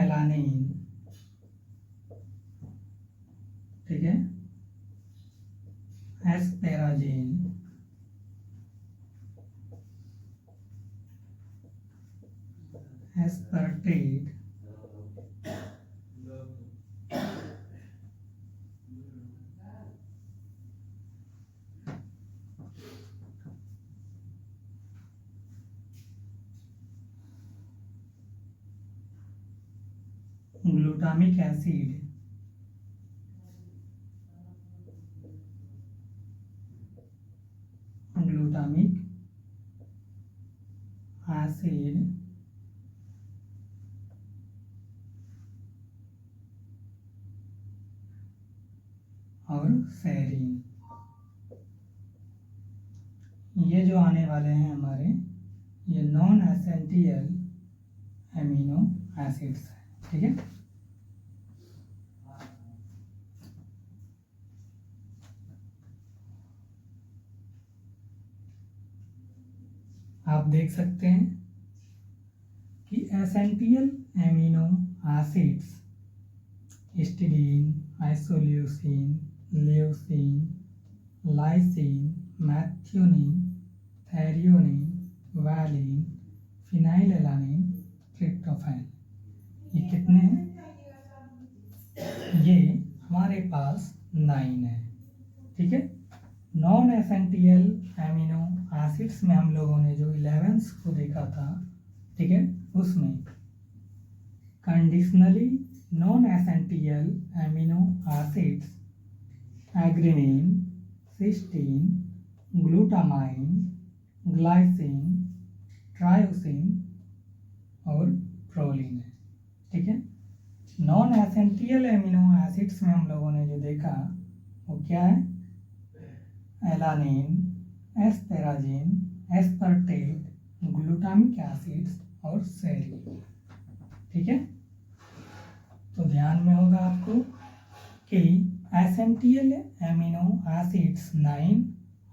एलानिन, ठीक है, asparagine, aspartate, glutamic acid, glutamic acid और सेरीन। ये जो आने वाले हैं हमारे, ये नॉन एसेंशियल एमिनो एसिड्स हैं। ठीक है। आप देख सकते हैं कि essential amino acids histidine, isoleucine, leucine, lysine, methionine, threonine, valine, phenylalanine, tryptophan. ये कितने हैं? ये हमारे पास 9 है। ठीक है। नॉन एसेंशियल एमिनो एसिड्स में हम लोगों ने जो 11 को देखा था, ठीक है, उसमें conditionally non essential amino acids एग्रीनिन, सिस्टीन, ग्लूटामाइन, ग्लाइसिन, ट्रायोसिन और प्रोलीन है। ठीक है। नॉन एसेंशियल एमिनो एसिड्स में हम लोगों ने जो देखा वो क्या है? एलानिन, एस्पेराजिन, एस्पर्टेट, ग्लूटामिक एसिड्स और सेरीन। ठीक है। तो ध्यान में होगा आपको कि एसेंशियल एमिनो एसिड्स 9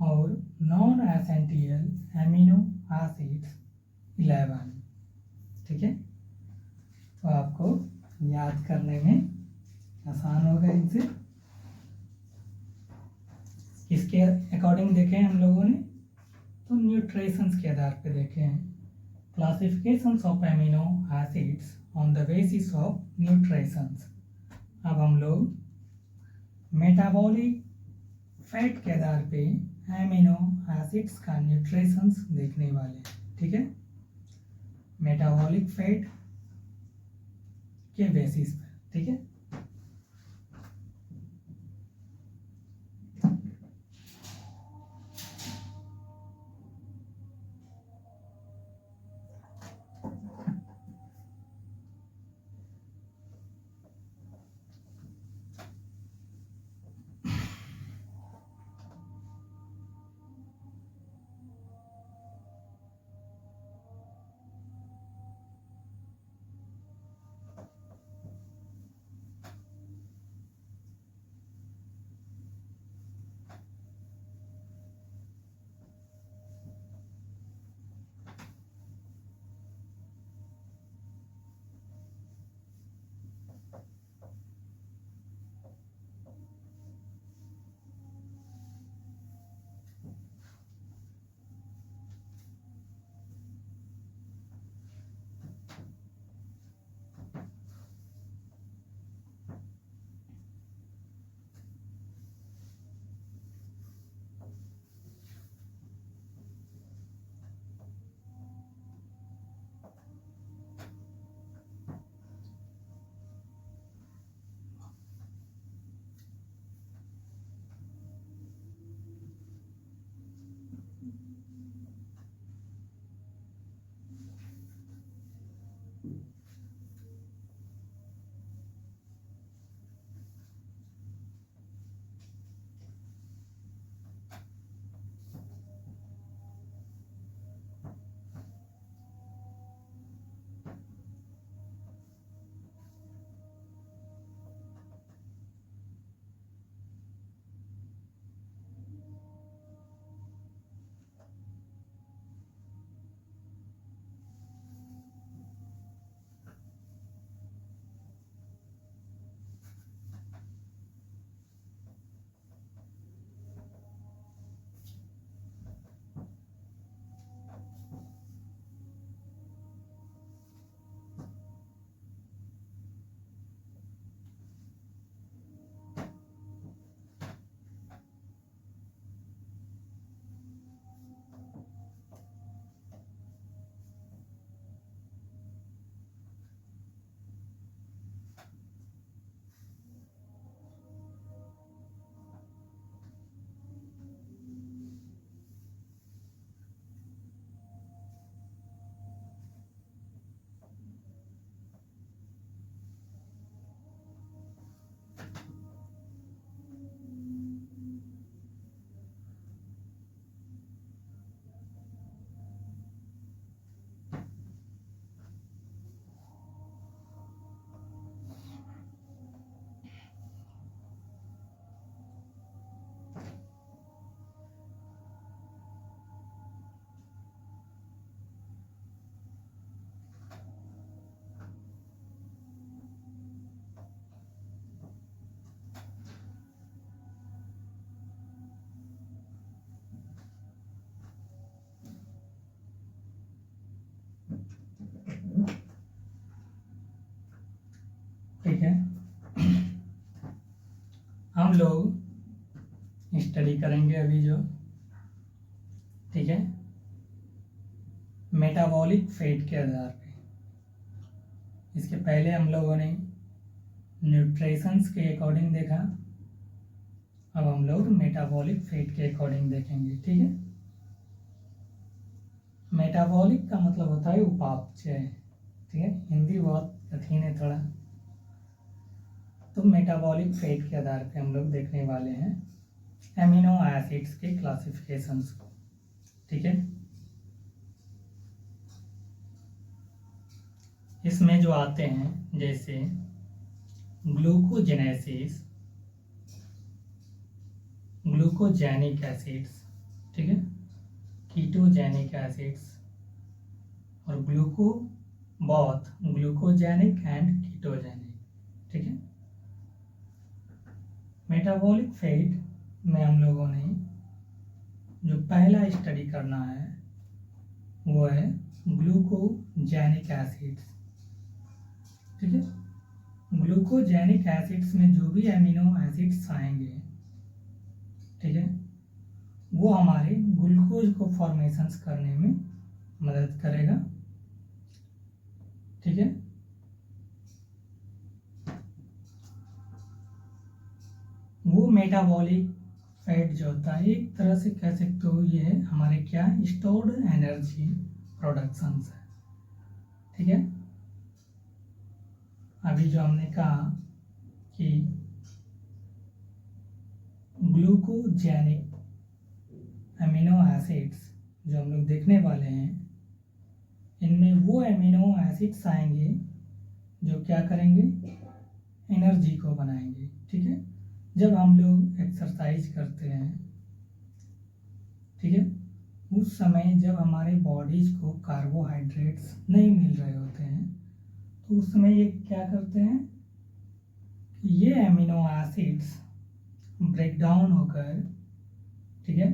और नॉन एसेंशियल एमिनो एसिड्स 11। ठीक है। तो आपको याद करने में आसान होगा इनसे। इसके अकॉर्डिंग देखें हम लोगों ने, तो न्यूट्रिशंस के आधार पे देखे हैं। Classifications of amino acids on the basis of nutritions. अब हम लोग मेटाबॉलिक फैट के आधार पे एमिनो एसिड्स का न्यूट्रिशंस देखने वाले हैं। ठीक है। मेटाबॉलिक फैट के बेसिस पर। ठीक है। ठीक है। हम लोग स्टडी करेंगे अभी जो, ठीक है, मेटाबॉलिक फेट के आधार पे। इसके पहले हम लोगों ने न्यूट्रिशंस के अकॉर्डिंग देखा, अब हम लोग मेटाबॉलिक फेट के अकॉर्डिंग देखेंगे, ठीक है। मेटाबॉलिक का मतलब होता है उपापचय, ठीक है, हिंदी बहुत कठिन है थोड़ा। तो मेटाबॉलिक फेट के आधार पे हम लोग देखने वाले हैं एमिनो एसिड्स के क्लासिफिकेशंस को, ठीक है। इसमें जो आते हैं जैसे ग्लूकोजेनेसिस, ग्लूकोजेनिक एसिड्स, ठीक है, कीटोजेनिक एसिड्स और बोथ ग्लूकोजेनिक एंड कीटोजेनिक, ठीक है। मेटाबॉलिक फेट में हम लोगों ने जो पहला स्टडी करना है वो है ग्लूकोजेनिक एसिड्स, ठीक है। ग्लूकोजेनिक एसिड्स में जो भी एमिनो एसिड्स आएंगे, ठीक है, वो हमारे ग्लूकोज को फॉर्मेशंस करने में मदद करेगा, ठीक है। वो मेटाबॉलिक फैट जो होता है एक तरह से कह सकते हो ये है हमारे क्या स्टोर्ड एनर्जी प्रोडक्शंस है, ठीक है। अभी जो हमने कहा कि ग्लूकोजेनिक एमिनो एसिड्स जो हम लोग देखने वाले हैं, इनमें वो एमिनो एसिड्स आएंगे जो क्या करेंगे, एनर्जी को बनाएंगे, ठीक है। जब हम लोग एक्सरसाइज करते हैं, ठीक है, उस समय जब हमारे बॉडीज को कार्बोहाइड्रेट्स नहीं मिल रहे होते हैं तो उस समय ये क्या करते हैं कि ये एमिनो एसिड्स ब्रेक डाउन होकर, ठीक है,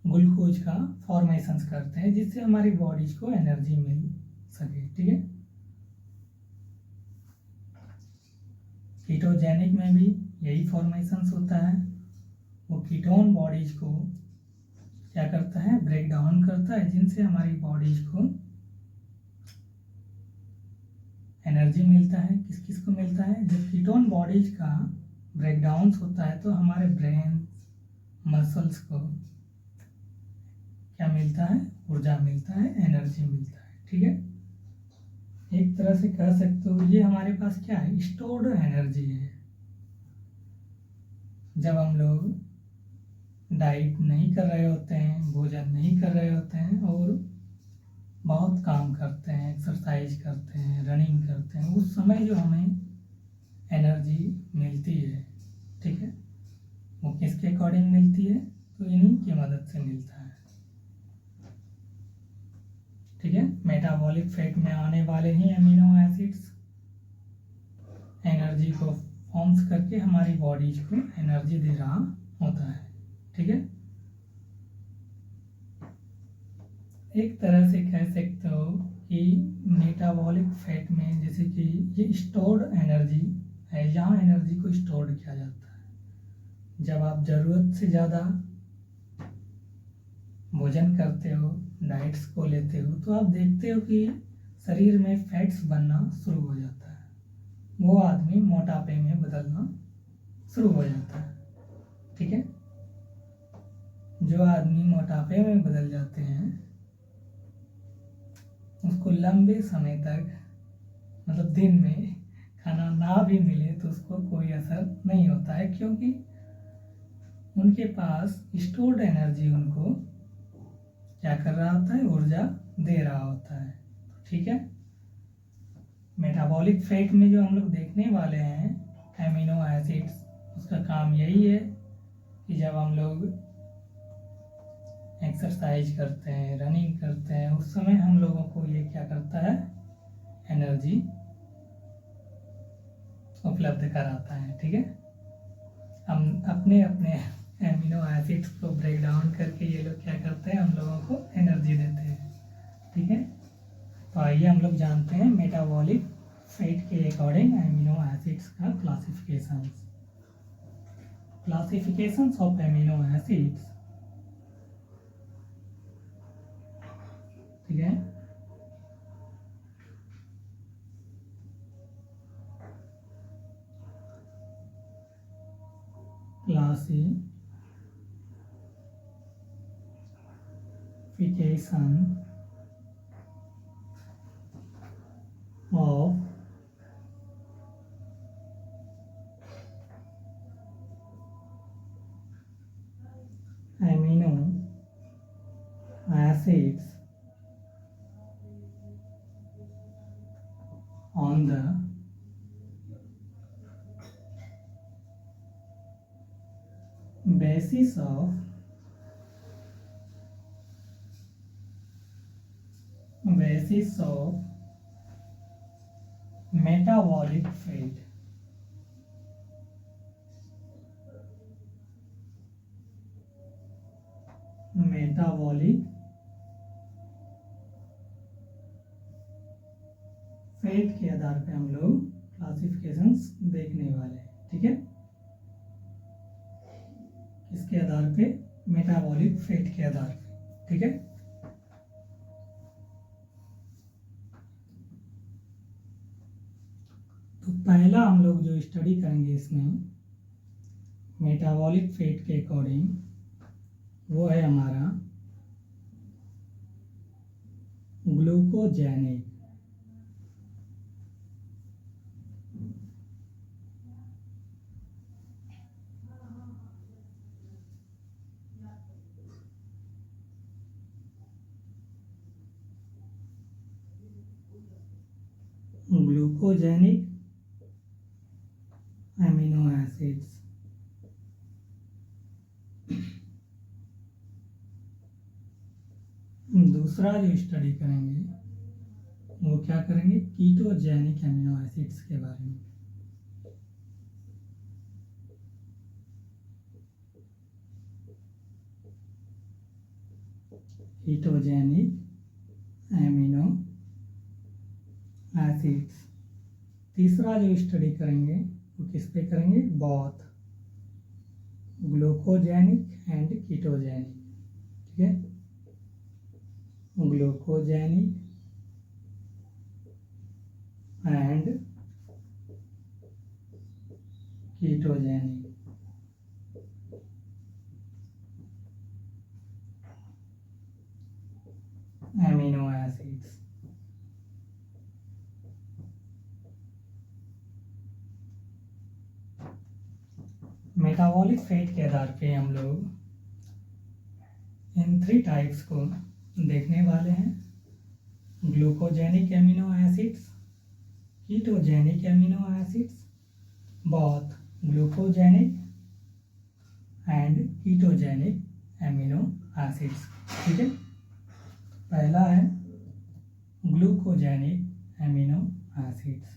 ग्लूकोज का फॉर्मेशंस करते हैं जिससे हमारी बॉडीज को एनर्जी मिल सके, ठीक है। कीटोजेनिक में भी यही फॉर्मेशंस होता है, वो कीटोन बॉडीज को क्या करता है, ब्रेक डाउन करता है जिनसे हमारी बॉडीज को एनर्जी मिलता है। किस किस को मिलता है, जब कीटोन बॉडीज का ब्रेक डाउन होता है तो हमारे ब्रेन मसल्स को क्या मिलता है, ऊर्जा मिलता है, एनर्जी मिलता है, ठीक है। एक तरह से कह सकते हो ये हमारे पास क्या है, स्टोर्ड एनर्जी है। जब हम लोग डाइट नहीं कर रहे होते हैं, भोजन नहीं कर रहे होते हैं और बहुत काम करते हैं, एक्सरसाइज करते हैं, रनिंग करते हैं, उस समय जो हमें एनर्जी मिलती है, ठीक है, वो किसके अकॉर्डिंग मिलती है, तो इन्हीं की मदद से मिलता है, ठीक है। मेटाबॉलिक फैट में आने वाले ही एमिनो एसिड्स एनर्जी को फॉर्म्स करके हमारी बॉडीज को एनर्जी दे रहा होता है, ठीक है। एक तरह से कह सकते हो कि मेटाबॉलिक फैट में जैसे कि ये स्टोर्ड एनर्जी है, यहाँ एनर्जी को स्टोर्ड किया जाता है। जब आप ज़रूरत से ज़्यादा भोजन करते हो, डाइट्स को लेते हो, तो आप देखते हो कि शरीर में फैट्स बनना शुरू हो जाता है, वो आदमी मोटापे में बदलना शुरू हो जाता है, ठीक है। जो आदमी मोटापे में बदल जाते हैं उसको लंबे समय तक, मतलब दिन में खाना ना भी मिले तो उसको कोई असर नहीं होता है, क्योंकि उनके पास स्टोर्ड एनर्जी उनको क्या कर रहा होता है, ऊर्जा दे रहा होता है, ठीक है। मेटाबॉलिक फैट में जो हम लोग देखने वाले हैं एमिनो एसिड्स, उसका काम यही है कि जब हम लोग एक्सरसाइज करते हैं, रनिंग करते हैं, उस समय हम लोगों को ये क्या करता है, एनर्जी उपलब्ध कराता है, ठीक है। हम अपने अपने एमिनो एसिड्स को ब्रेक डाउन करके ये लोग क्या करते हैं, हम लोगों को एनर्जी देते हैं, ठीक है। तो आइए हम लोग जानते हैं मेटाबॉलिक फैट के के अकॉर्डिंग एमिनो एसिड्स का क्लासिफिकेशंस ऑफ एमिनो एसिड्स, ठीक है। Classification of amino acids on the basis of metabolic fate, metabolic fate के आधार पे हम लोग क्लासिफिकेशंस देखने वाले हैं, ठीक है। किसके आधार पे? मेटाबॉलिक फेट के आधार पे, ठीक है। तो पहला हम लोग जो स्टडी करेंगे इसमें मेटाबॉलिक फेट के अकॉर्डिंग, वो है हमारा ग्लूकोजेनिक। Glucogenic amino acids. दूसरा जो स्टडी करेंगे वो क्या करेंगे? कीटोजेनिक एमिनो एसिड्स के बारे में। Ketogenic amino acids. तीसरा जो स्टडी करेंगे वो किस पे करेंगे? बोथ ग्लूकोजेनिक एंड कीटोजेनिक, ठीक है। Glucogenic and ketogenic. Amino acids. Metabolic fate के आधार पे हम लोग इन 3 टाइप्स को देखने वाले हैं: glucogenic amino acids, ketogenic amino acids, both glucogenic and ketogenic amino acids, ठीक है। पहला है ग्लूकोजेनिक एमिनो एसिड्स।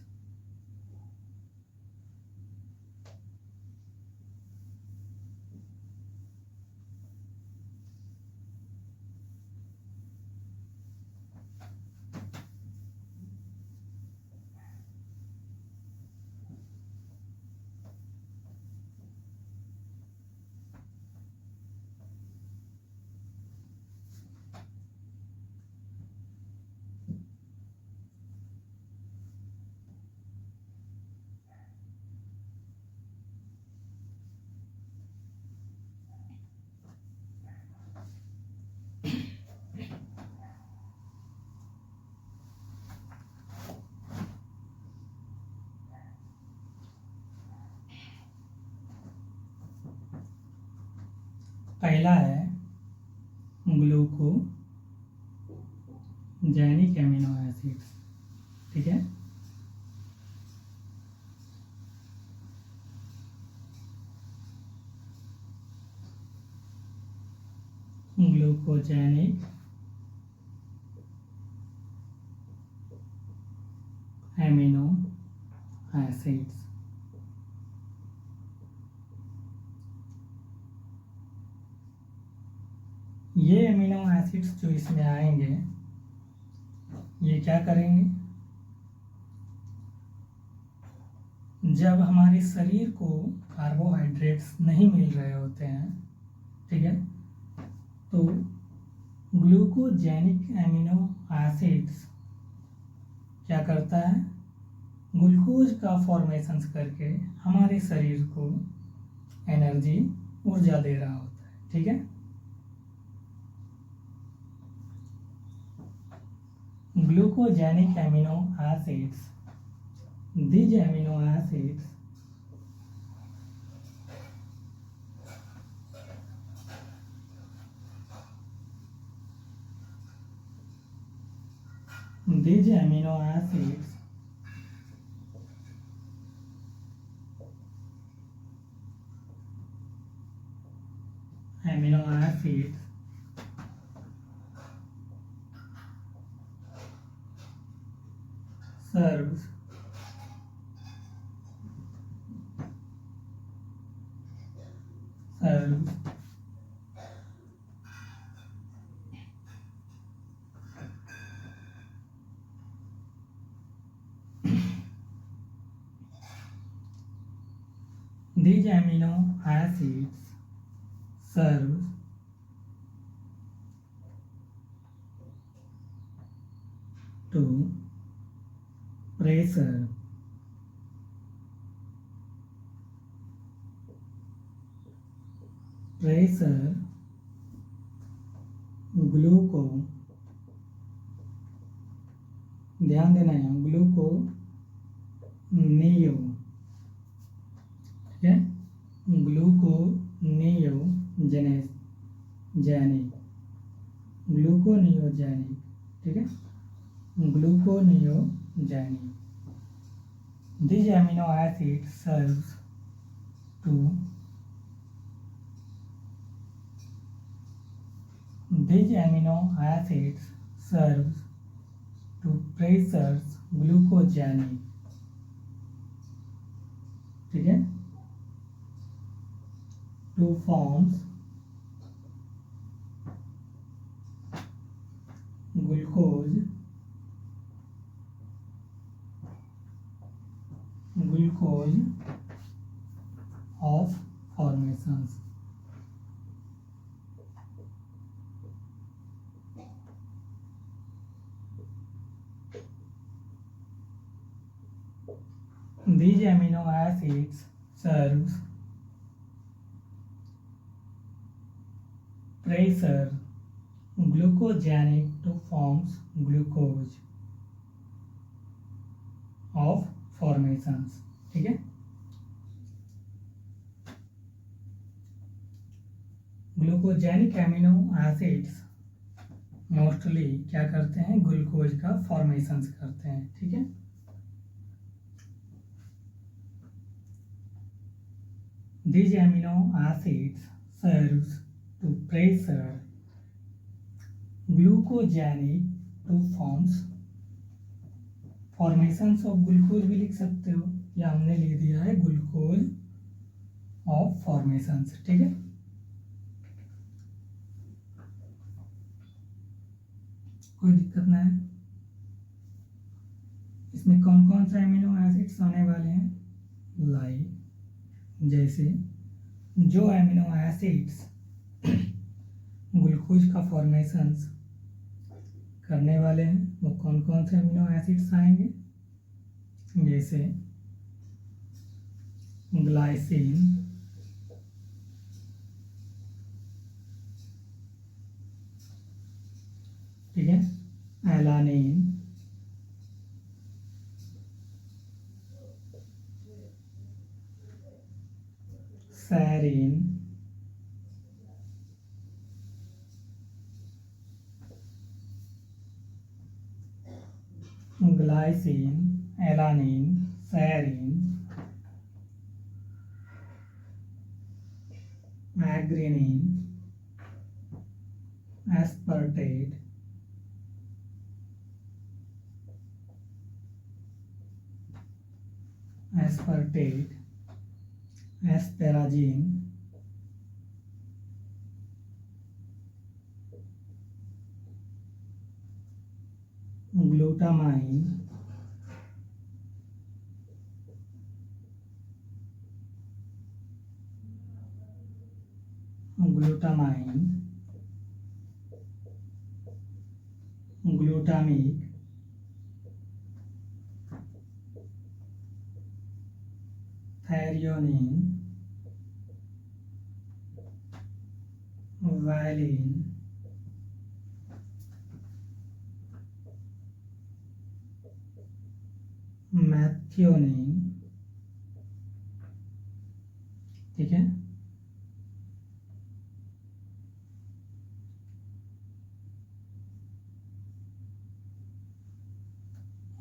पहला है ग्लूकोजेनिक एमिनो एसिड्स, ठीक है। Glucogenic amino acids. ये एमिनो एसिड्स जो इसमें आएंगे, ये क्या करेंगे? जब हमारे शरीर को कार्बोहाइड्रेट्स नहीं मिल रहे होते हैं, ठीक है, तो ग्लूकोजेनिक एमिनो एसिड्स क्या करता है, ग्लूकोज का फॉर्मेशंस करके हमारे शरीर को एनर्जी, ऊर्जा दे रहा होता है, ठीक है। Glucogenic amino acids, these amino acids these amino acids amino acids serves these amino acids serves to pressure ग्लूको, ध्यान देना है, ग्लूको नियो, ठीक है, ग्लूको नियो जेनिक, ग्लूकोनियोजेनिक, ठीक है, ग्लूकोनियोजेनिक। These amino acids serves to these amino acids serves to pressures glucogenic, ठीक है, to forms glucose of formations, these amino acids serves pressure glucogenic to forms glucose of formations, ठीक है। ग्लूकोजेनिक एमिनो एसिड्स मोस्टली क्या करते हैं, ग्लूकोज का फॉर्मेशंस करते हैं, ठीक है। These amino acids serves to pressure glucogenic to forms formations of glucose भी लिख सकते हो, या हमने लिख दिया है ग्लूकोज ऑफ फॉर्मेशंस, ठीक है। कोई दिक्कत ना है। इसमें कौन कौन सा एमिनो एसिड्स आने वाले हैं, लाइक जैसे जो एमिनो एसिड्स ग्लूकोज का फॉर्मेशंस करने वाले हैं वो कौन कौन से एमिनो एसिड्स आएंगे, जैसे ग्लाइसिन, ठीक है, alanine, serine, glycine, alanine, serine, मैग्रीनिन, aspartate, asparagine, glutamine, glutamine, glutamic, threonine, valine, methionine, ठीक है।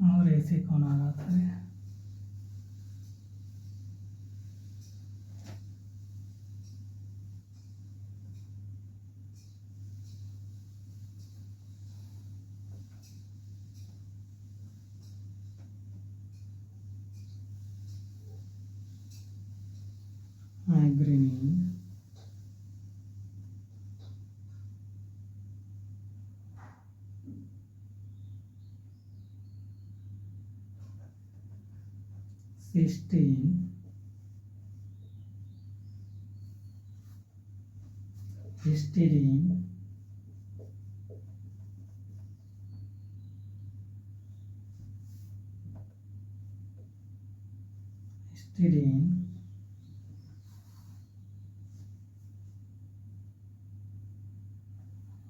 और ऐसे कौन आ रहा था? ग्रीनिन, सिस्टीन, हिस्टीडीन, हिस्टीडीन,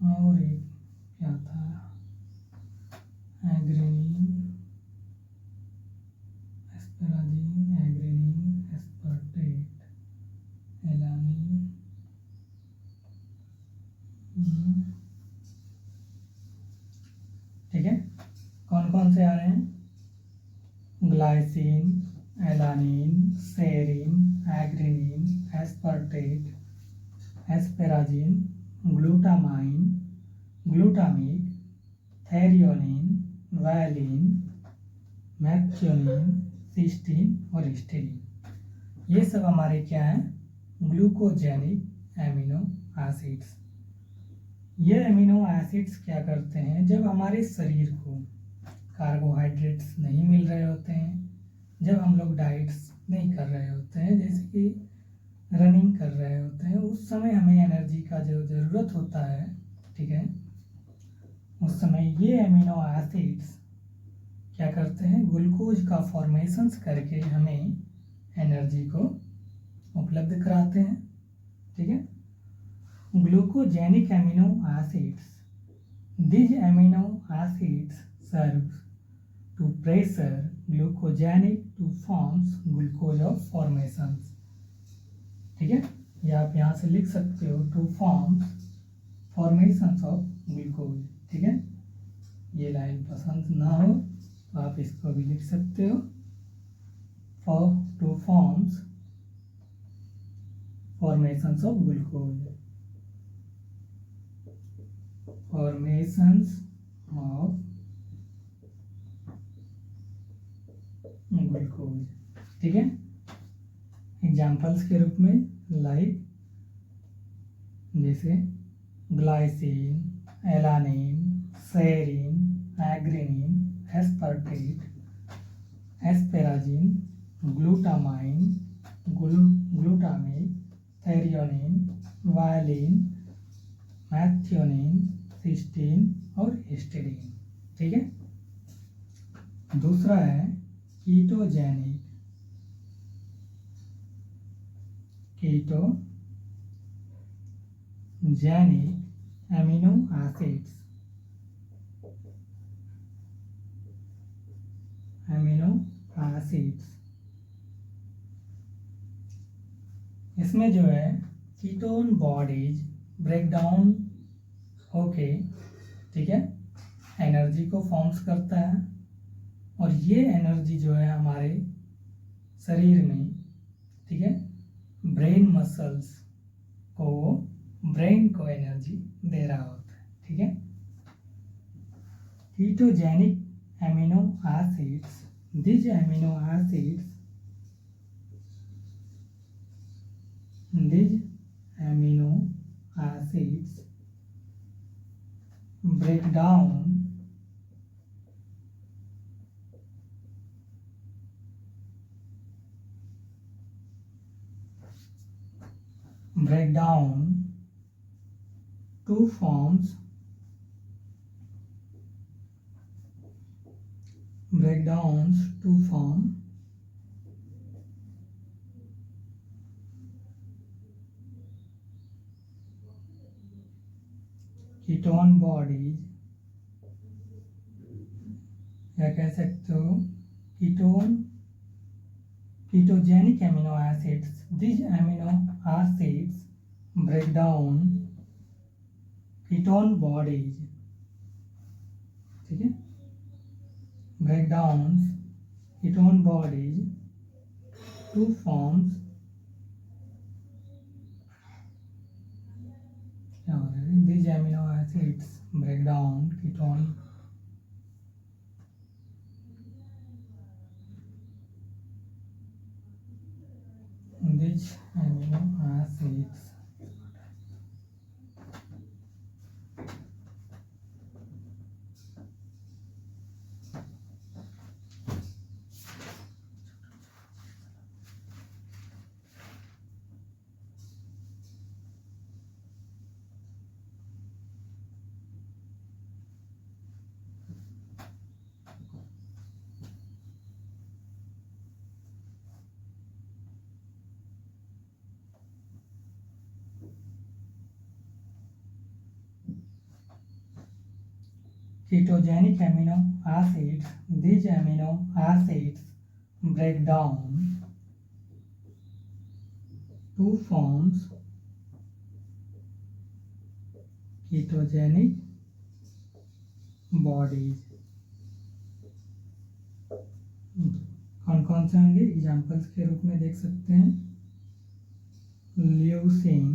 और एक क्या था? एग्रीनिन, एस्पेराजिन, एग्रीनिन, एस्पर्टेट, एलानिन, ठीक है। कौन कौन से आ रहे हैं? ग्लाइसिन, एलानिन, सेरिन, एग्रीनिन, aspartate, asparagine, glutamine, glutamic, threonine, valine, methionine, cysteine और हिस्टीडीन। ये सब हमारे क्या हैं? Glucogenic amino acids. ये एमिनो एसिड्स क्या करते हैं? जब हमारे शरीर को कार्बोहाइड्रेट्स नहीं मिल रहे होते हैं, जब हम लोग डाइट्स नहीं कर रहे होते हैं, जैसे कि रनिंग कर रहे होते हैं, उस समय हमें एनर्जी का जो ज़रूरत होता है, ठीक है, उस समय ये एमिनो एसिड्स क्या करते हैं? ग्लूकोज का फॉर्मेशंस करके हमें एनर्जी को उपलब्ध कराते हैं, ठीक है। Glucogenic amino acids, these amino acids serve to pressure glucogenic to forms glucose of formations, ठीक है। या आप यहाँ से लिख सकते हो to forms formations of glucose, ठीक है। ये लाइन पसंद ना हो तो आप इसको भी लिख सकते हो, for two forms formations of glucose, formations of glucose, ठीक है। एग्जाम्पल्स के रूप में लाइक जैसे ग्लाइसिन, एलानिन, सेरिन, एग्रीनिन, aspartate, asparagine, glutamine, glutamic, threonine, valine, methionine, cysteine और हिस्टीडीन, ठीक है। दूसरा है कीटोजेनिक एमिनो एसिड्स, इसमें जो है कीटोन बॉडीज ब्रेक डाउन होके, ठीक है, एनर्जी को फॉर्म्स करता है, और ये एनर्जी जो है हमारे शरीर में, ठीक है, ब्रेन मसल्स को, ब्रेन को एनर्जी दे रहा होता है, ठीक है। Ketogenic amino acids, these amino acids break down two forms breakdowns to form ketone bodies, या कह सकते हो ketogenic amino acids. This amino acids break down ketone bodies, ठीक है, break down ketone bodies two forms, क्या हो रहा है, these amino acids break down ketone these amino acids ketogenic amino acids, these amino acids break down two forms ketogenic bodies। कौन कौन से होंगे, एग्जाम्पल्स के रूप में देख सकते हैं, ल्यूसीन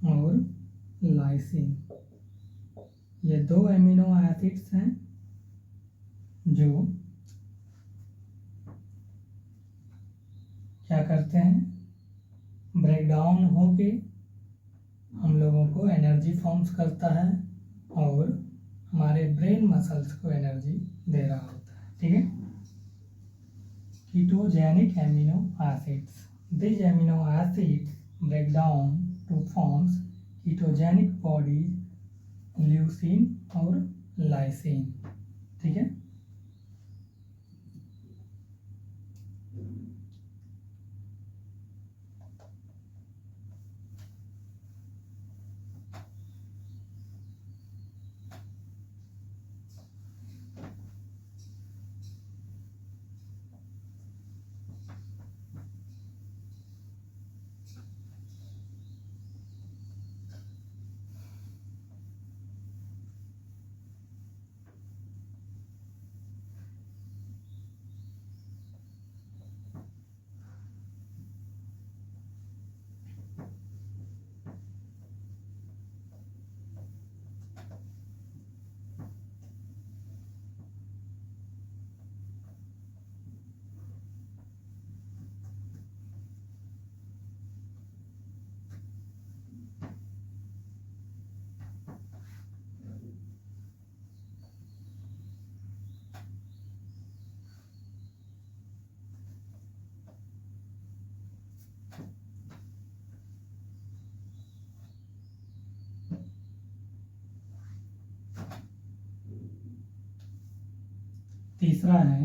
और लाइसिन। ये दो एमिनो एसिड्स हैं जो क्या करते हैं, ब्रेक डाउन होके हम लोगों को एनर्जी फॉर्म्स करता है और हमारे ब्रेन मसल्स को एनर्जी दे रहा होता है, ठीक है। Ketogenic amino acids, this amino acids break down to forms ketogenic bodies, leucine और लाइसिन, ठीक है। तीसरा है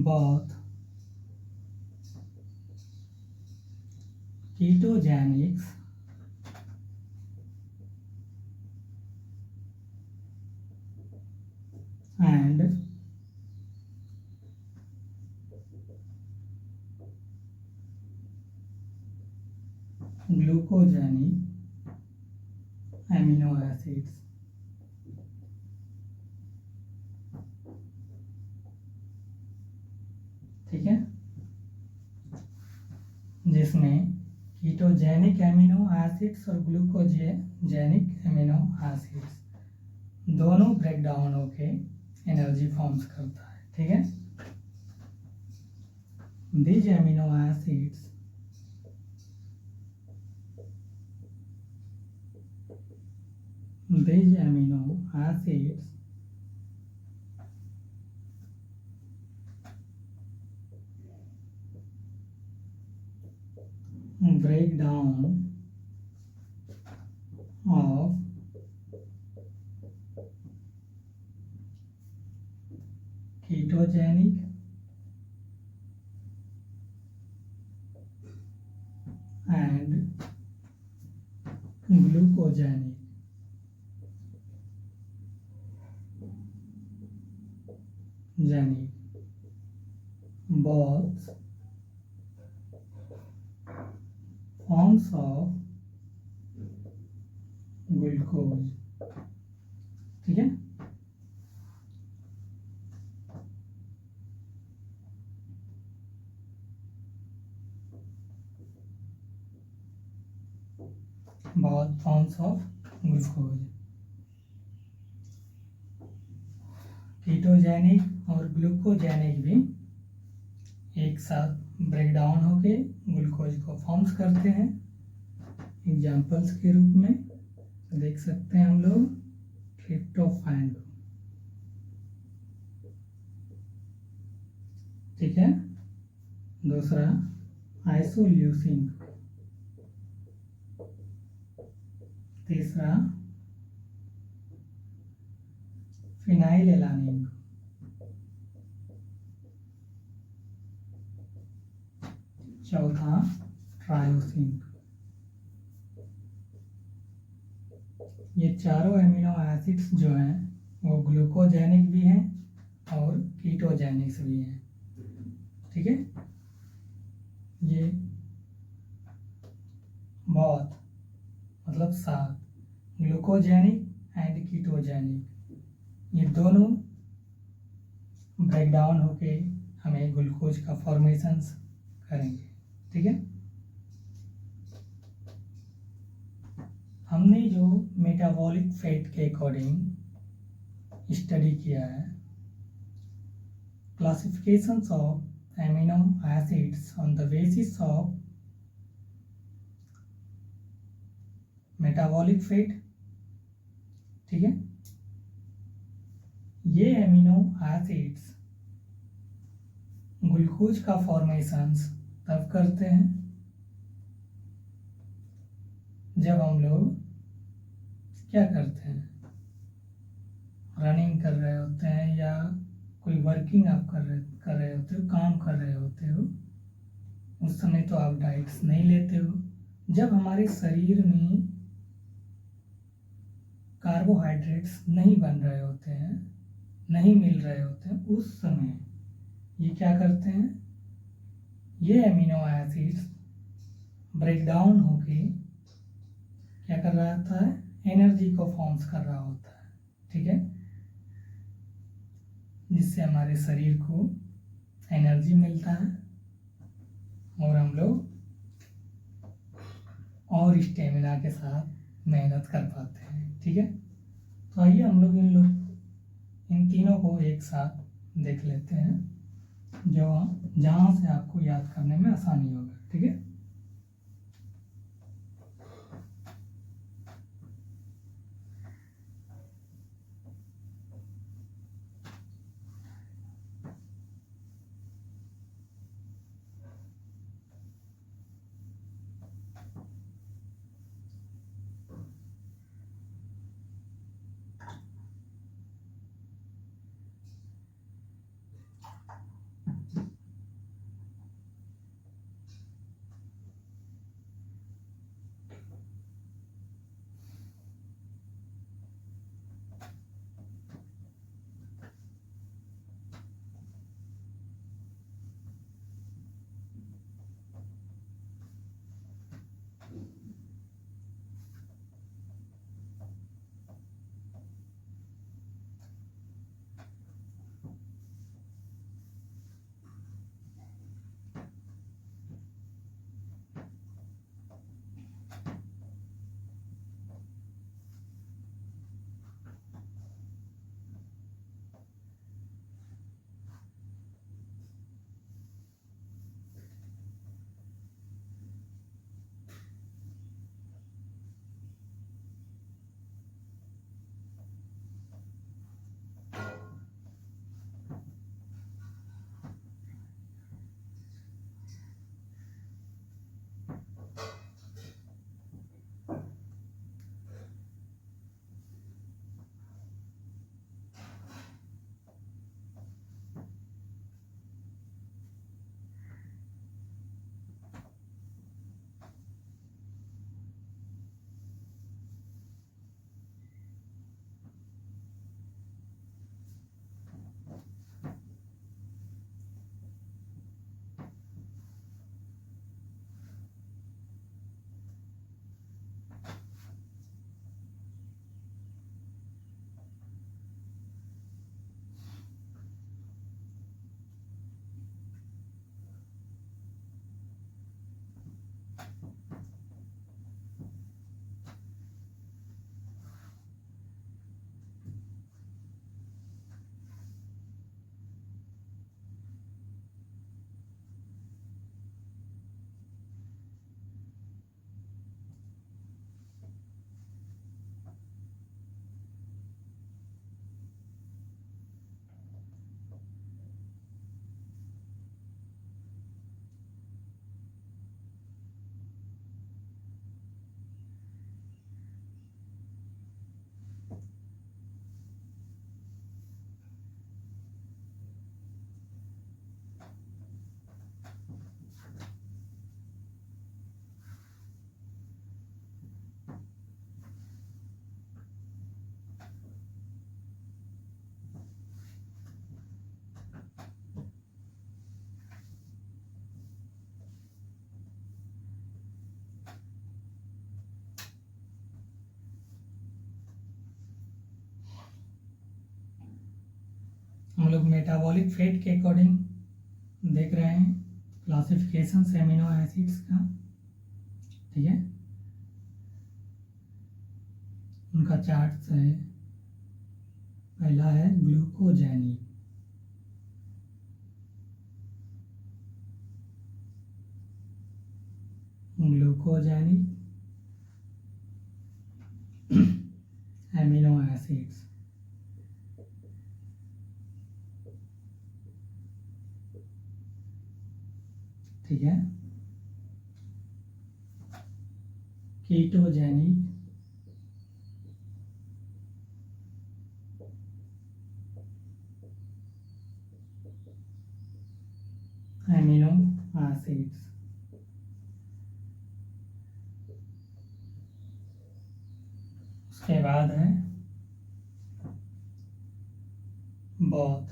both ketogenics and glucogenic amino acids, ठीक है, जिसमें कीटोजेनिक एमिनो एसिड्स और ग्लूकोजेनिक एमिनो एसिड्स दोनों ब्रेक डाउन होके एनर्जी फॉर्म्स करता है, ठीक है। these amino acids breakdown of ketogenic and glucogenic both forms of glucose. ठीक है, बहुत फॉर्म्स ऑफ ग्लूकोज, कीटोजेनिक और ग्लूकोजेनिक भी एक साथ ब्रेक डाउन होके ग्लूकोज को फॉर्म्स करते हैं। एग्जाम्पल्स के रूप में देख सकते हैं हम लोग ट्रिप्टोफैन, ठीक है, दूसरा आइसोल्यूसिन, तीसरा फिनाइलएलानिन, चौथा ट्रायोसिन। ये चारों एमिनो एसिड्स जो हैं वो ग्लूकोजेनिक भी हैं और कीटोजेनिक्स भी हैं। ठीक है, ये बहुत मतलब 7 ग्लूकोजेनिक एंड कीटोजेनिक, ये दोनों ब्रेक डाउन होके हमें ग्लूकोज का फॉर्मेशंस करेंगे। ठीक है, हमने जो मेटाबॉलिक फेट के अकॉर्डिंग स्टडी किया है, classifications of amino acids on the basis of metabolic fate. ठीक है, ये एमिनो एसिड्स ग्लूकोज का फॉर्मेशंस तब करते हैं जब हम लोग क्या करते हैं, रनिंग कर रहे होते हैं या कोई वर्किंग आप कर रहे होते हो, काम कर रहे होते हो, उस समय तो आप डाइट्स नहीं लेते हो। जब हमारे शरीर में कार्बोहाइड्रेट्स नहीं बन रहे होते हैं, नहीं मिल रहे होते हैं, उस समय ये क्या करते हैं, ये एमिनो एसिड्स ब्रेक डाउन होके क्या कर रहा होता है, एनर्जी को फॉर्म्स कर रहा होता है। ठीक है, जिससे हमारे शरीर को एनर्जी मिलता है और हम लोग और स्टेमिना के साथ मेहनत कर पाते हैं। ठीक है, तो आइए हम लोग इन तीनों को एक साथ देख लेते हैं, जो जहाँ से आपको याद करने में आसानी होगा। ठीक है, लोग मेटाबॉलिक फेट के अकॉर्डिंग देख रहे हैं क्लासिफिकेशन एमिनो एसिड्स का, ठीक है। उनका चार्ट्स है। पहला है ग्लूकोजेनिक, एमिनो एसिड्स, ठीक है। कीटोजेनिक एमिनो एसिड्स, उसके बाद है बोथ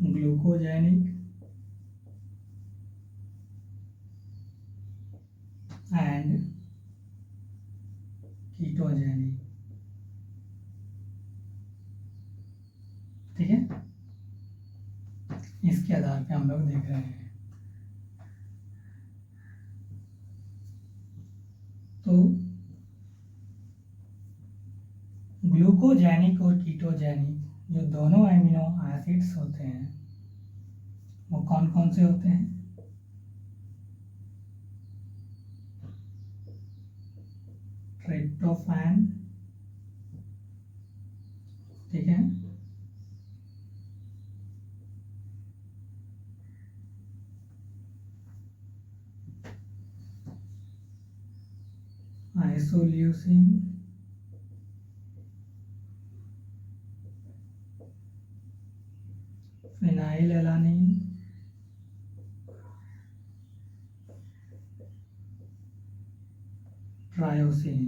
ग्लूकोजेनिक एंड कीटोजेनिक, ठीक है। इसके आधार पे हम लोग देख रहे हैं। तो ग्लूकोजेनिक और कीटोजेनिक जो दोनों एमिनो एसिड्स होते हैं वो कौन कौन से होते हैं? ट्रिप्टोफैन, ठीक है, आइसोल्यूसिन, फिनाइलएलानिन, ट्रायोसिन,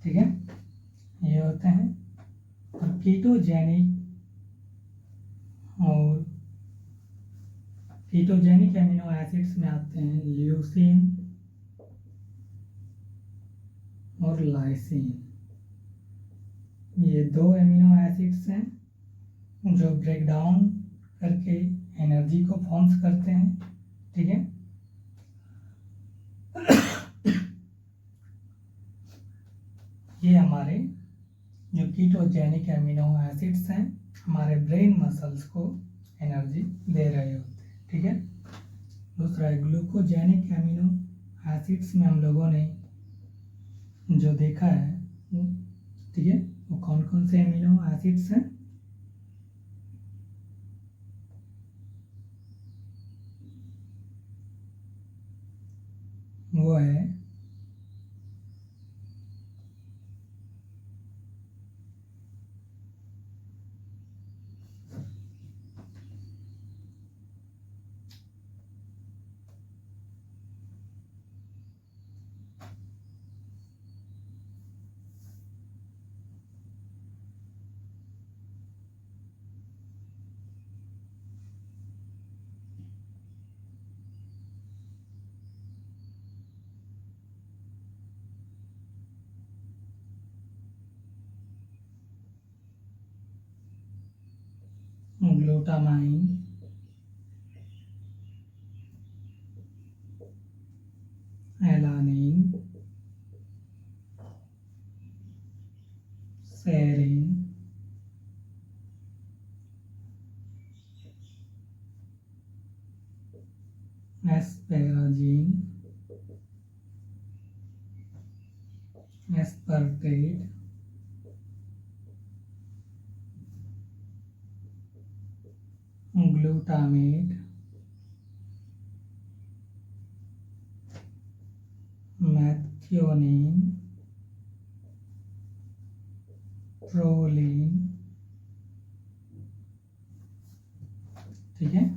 ठीक है, ये होते हैं। और कीटोजेनिक एमिनो एसिड्स में आते हैं ल्यूसीन और लाइसिन। ये दो एमिनो एसिड्स हैं जो ब्रेक डाउन करके एनर्जी को फॉर्म्स करते हैं, ठीक है। ये हमारे जो कीटोजेनिक एमिनो एसिड्स हैं हमारे ब्रेन मसल्स को एनर्जी दे रहे होते हैं, ठीक है। दूसरा है ग्लूकोजेनिक एमिनो एसिड्स में हम लोगों ने जो देखा है, ठीक है, वो कौन कौन से एमिनो एसिड्स हैं? वो है glutamine, alanine, serine, asparagine, aspartate, glutamate, methionine, proline, ठीक है।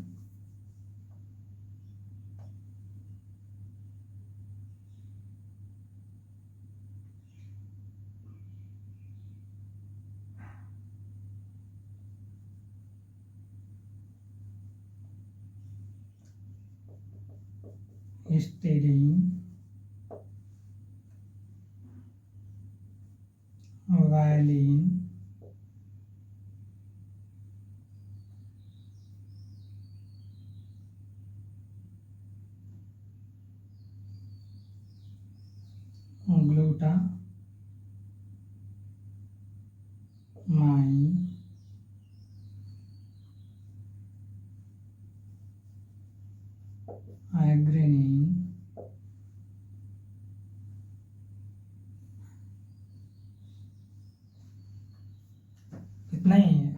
हिस्टीडीन, वायलिन, ग्लूटामाइन, एग्रेनिन, इतना ही है।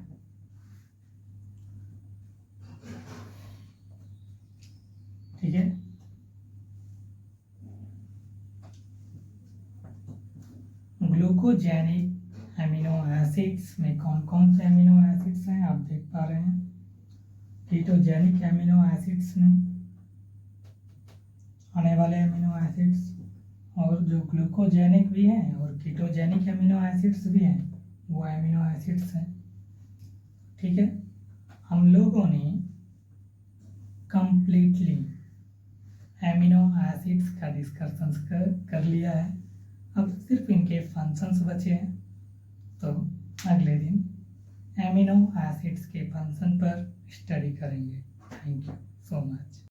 ठीक है, ग्लूकोजेनिक एमिनो एसिड्स में कौन कौन से एमिनो एसिड्स हैं आप देख पा रहे हैं। कीटोजेनिक एमिनो एसिड्स में आने वाले एमिनो एसिड्स, और जो ग्लूकोजेनिक भी हैं और कीटोजेनिक एमिनो एसिड्स भी हैं वो एमिनो एसिड्स हैं। ठीक है, हम लोगों ने कंप्लीटली एमिनो एसिड्स का डिस्कशन कर लिया है। अब सिर्फ इनके फंक्शंस बचे हैं, तो अगले दिन एमिनो एसिड्स के फंक्शन पर स्टडी करेंगे। Thank you so much.